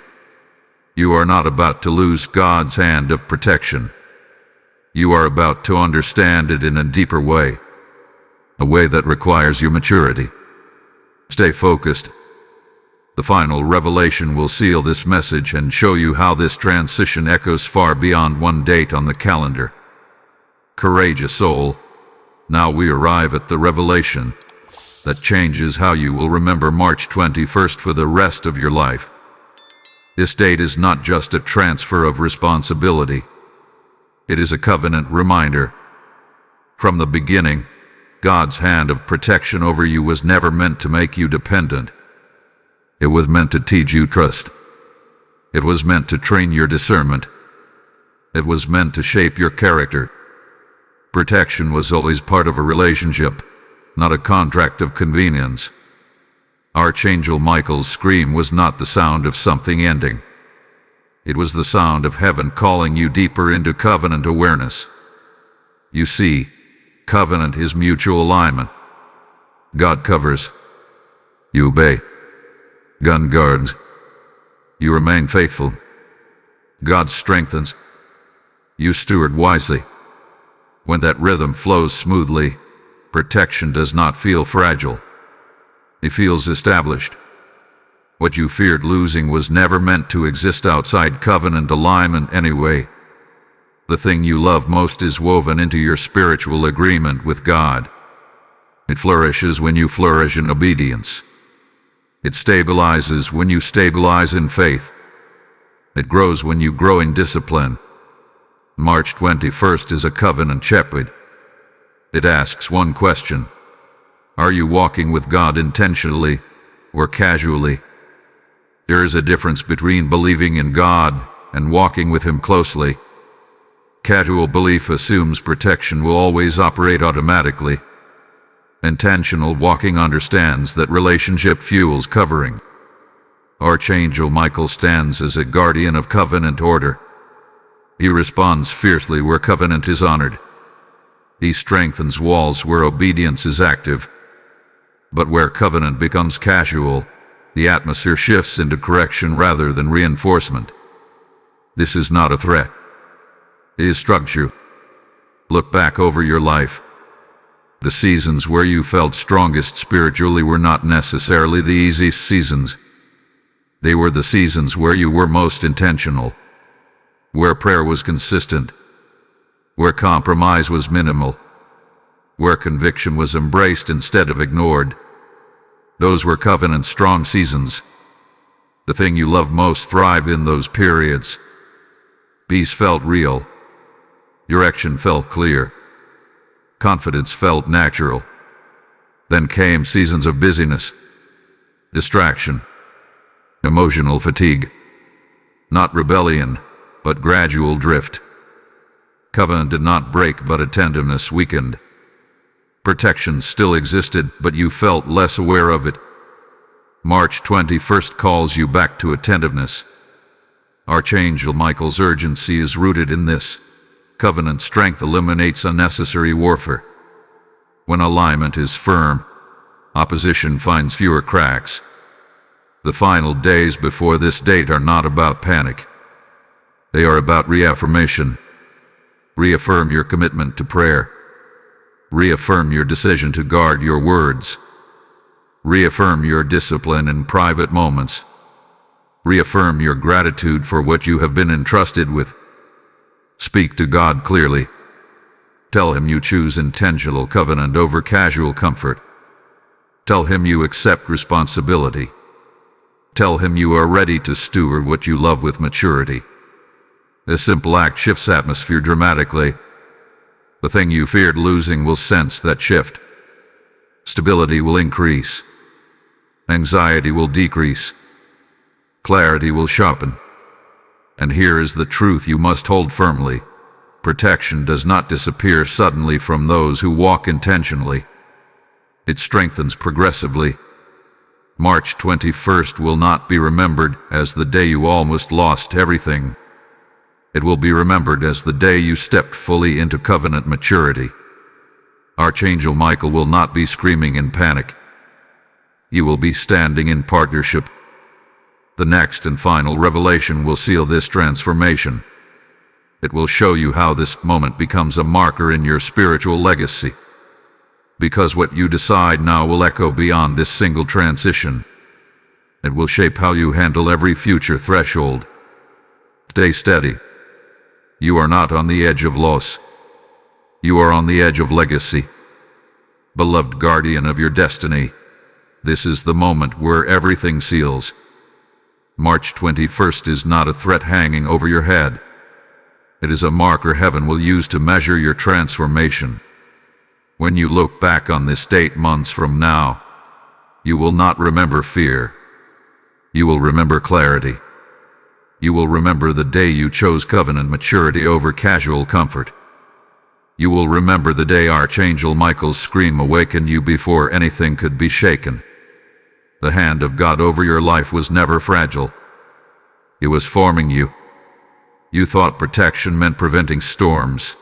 Speaker 1: You are not about to lose God's hand of protection. You are about to understand it in a deeper way, a way that requires your maturity. Stay focused. The final revelation will seal this message and show you how this transition echoes far beyond one date on the calendar. Courageous soul, now we arrive at the revelation that changes how you will remember March 21st for the rest of your life. This date is not just a transfer of responsibility. It is a covenant reminder. From the beginning, God's hand of protection over you was never meant to make you dependent. It was meant to teach you trust. It was meant to train your discernment. It was meant to shape your character. Protection was always part of a relationship, not a contract of convenience. Archangel Michael's scream was not the sound of something ending. It was the sound of heaven calling you deeper into covenant awareness. You see, covenant is mutual alignment. God covers. You obey. God guards. You remain faithful. God strengthens. You steward wisely. When that rhythm flows smoothly, protection does not feel fragile. It feels established. What you feared losing was never meant to exist outside covenant alignment anyway. The thing you love most is woven into your spiritual agreement with God. It flourishes when you flourish in obedience. It stabilizes when you stabilize in faith. It grows when you grow in discipline. March 21st is a covenant shepherd. It asks one question: are you walking with God intentionally or casually? There is a difference between believing in God and walking with Him closely. Casual belief assumes protection will always operate automatically. Intentional walking understands that relationship fuels covering. Archangel Michael stands as a guardian of covenant order. He responds fiercely where covenant is honored. He strengthens walls where obedience is active. But where covenant becomes casual, the atmosphere shifts into correction rather than reinforcement. This is not a threat. It is structure. Look back over your life. The seasons where you felt strongest spiritually were not necessarily the easiest seasons. They were the seasons where you were most intentional, where prayer was consistent, where compromise was minimal, where conviction was embraced instead of ignored. Those were covenant-strong seasons. The thing you love most thrived in those periods. Peace felt real. Direction felt clear. Confidence felt natural. Then came seasons of busyness, distraction, emotional fatigue. Not rebellion, but gradual drift. Covenant did not break, but attentiveness weakened. Protection still existed, but you felt less aware of it. March 21st calls you back to attentiveness. Archangel Michael's urgency is rooted in this. Covenant strength eliminates unnecessary warfare. When alignment is firm, opposition finds fewer cracks. The final days before this date are not about panic. They are about reaffirmation. Reaffirm your commitment to prayer. Reaffirm your decision to guard your words. Reaffirm your discipline in private moments. Reaffirm your gratitude for what you have been entrusted with. Speak to God clearly. Tell Him you choose intentional covenant over casual comfort. Tell Him you accept responsibility. Tell Him you are ready to steward what you love with maturity. This simple act shifts atmosphere dramatically. The thing you feared losing will sense that shift. Stability will increase. Anxiety will decrease. Clarity will sharpen. And here is the truth you must hold firmly. Protection does not disappear suddenly from those who walk intentionally. It strengthens progressively. March 21st will not be remembered as the day you almost lost everything. It will be remembered as the day you stepped fully into covenant maturity. Archangel Michael will not be screaming in panic. You will be standing in partnership. The next and final revelation will seal this transformation. It will show you how this moment becomes a marker in your spiritual legacy. Because what you decide now will echo beyond this single transition. It will shape how you handle every future threshold. Stay steady. You are not on the edge of loss. You are on the edge of legacy. Beloved guardian of your destiny, this is the moment where everything seals. March 21st is not a threat hanging over your head. It is a marker heaven will use to measure your transformation. When you look back on this date months from now, you will not remember fear. You will remember clarity. You will remember the day you chose covenant maturity over casual comfort. You will remember the day Archangel Michael's scream awakened you before anything could be shaken. The hand of God over your life was never fragile. It was forming you. You thought protection meant preventing storms.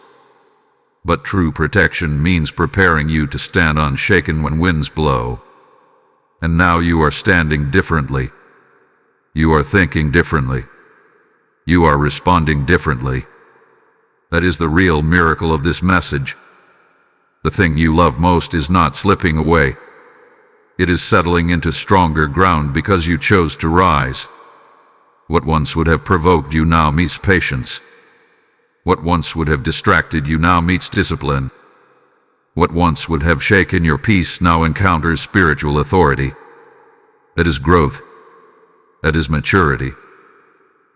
Speaker 1: But true protection means preparing you to stand unshaken when winds blow. And now you are standing differently. You are thinking differently. You are responding differently. That is the real miracle of this message. The thing you love most is not slipping away. It is settling into stronger ground because you chose to rise. What once would have provoked you now meets patience. What once would have distracted you now meets discipline. What once would have shaken your peace now encounters spiritual authority. That is growth. That is maturity.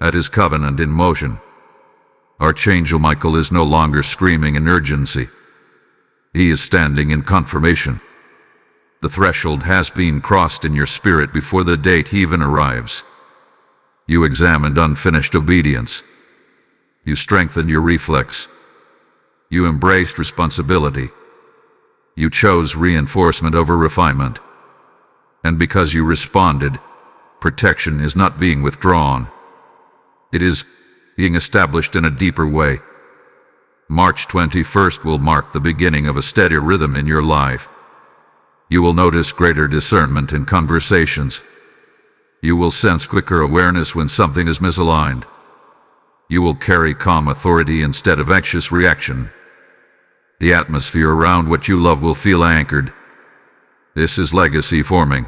Speaker 1: That is covenant in motion. Archangel Michael is no longer screaming in urgency. He is standing in confirmation. The threshold has been crossed in your spirit before the date even arrives. You examined unfinished obedience. You strengthened your reflex. You embraced responsibility. You chose reinforcement over refinement. And because you responded, protection is not being withdrawn. It is being established in a deeper way. March 21st will mark the beginning of a steady rhythm in your life. You will notice greater discernment in conversations. You will sense quicker awareness when something is misaligned. You will carry calm authority instead of anxious reaction. The atmosphere around what you love will feel anchored. This is legacy forming.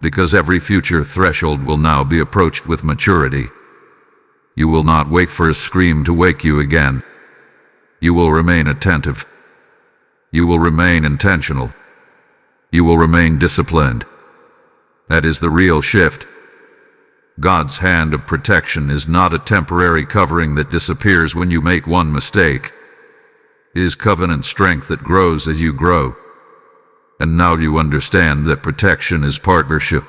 Speaker 1: Because every future threshold will now be approached with maturity. You will not wait for a scream to wake you again. You will remain attentive. You will remain intentional. You will remain disciplined. That is the real shift. God's hand of protection is not a temporary covering that disappears when you make one mistake. It is covenant strength that grows as you grow. And now you understand that protection is partnership.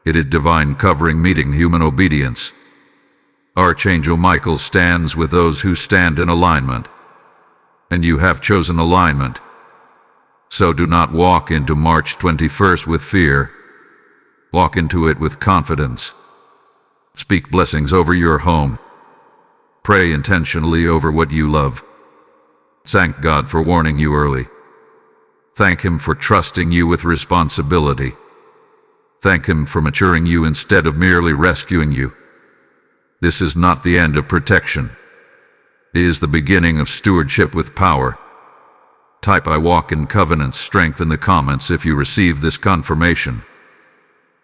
Speaker 1: It is divine covering meeting human obedience. Archangel Michael stands with those who stand in alignment. And you have chosen alignment. So do not walk into March 21st with fear. Walk into it with confidence. Speak blessings over your home. Pray intentionally over what you love. Thank God for warning you early. Thank Him for trusting you with responsibility. Thank Him for maturing you instead of merely rescuing you. This is not the end of protection. It is the beginning of stewardship with power. Type "I walk in covenant strength" in the comments if you receive this confirmation.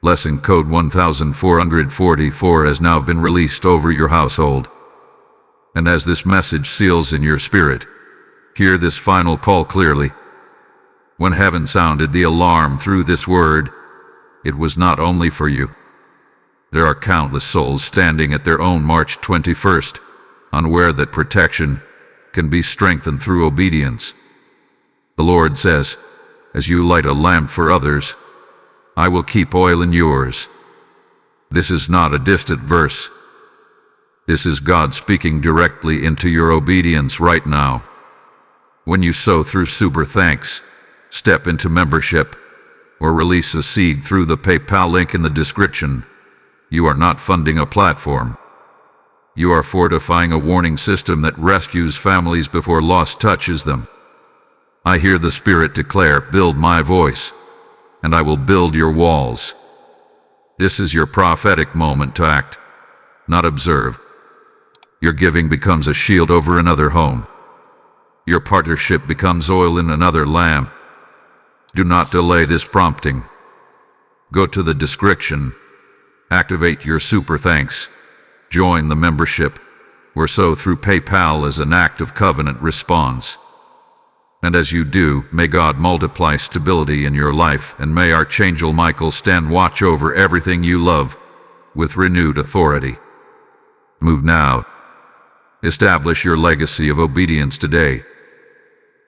Speaker 1: Lesson code 1444 has now been released over your household. And as this message seals in your spirit, hear this final call clearly. When heaven sounded the alarm through this word, it was not only for you. There are countless souls standing at their own March 21st, unaware that protection can be strengthened through obedience. The Lord says, as you light a lamp for others, I will keep oil in yours. This is not a distant verse. This is God speaking directly into your obedience right now. When you sow through super thanks, step into membership, or release a seed through the PayPal link in the description, you are not funding a platform. You are fortifying a warning system that rescues families before loss touches them. I hear the Spirit declare, build my voice, and I will build your walls. This is your prophetic moment to act, not observe. Your giving becomes a shield over another home. Your partnership becomes oil in another lamp. Do not delay this prompting. Go to the description. Activate your super thanks. Join the membership, or sow through PayPal as an act of covenant response. And as you do, may God multiply stability in your life, and may Archangel Michael stand watch over everything you love with renewed authority. Move now. Establish your legacy of obedience today.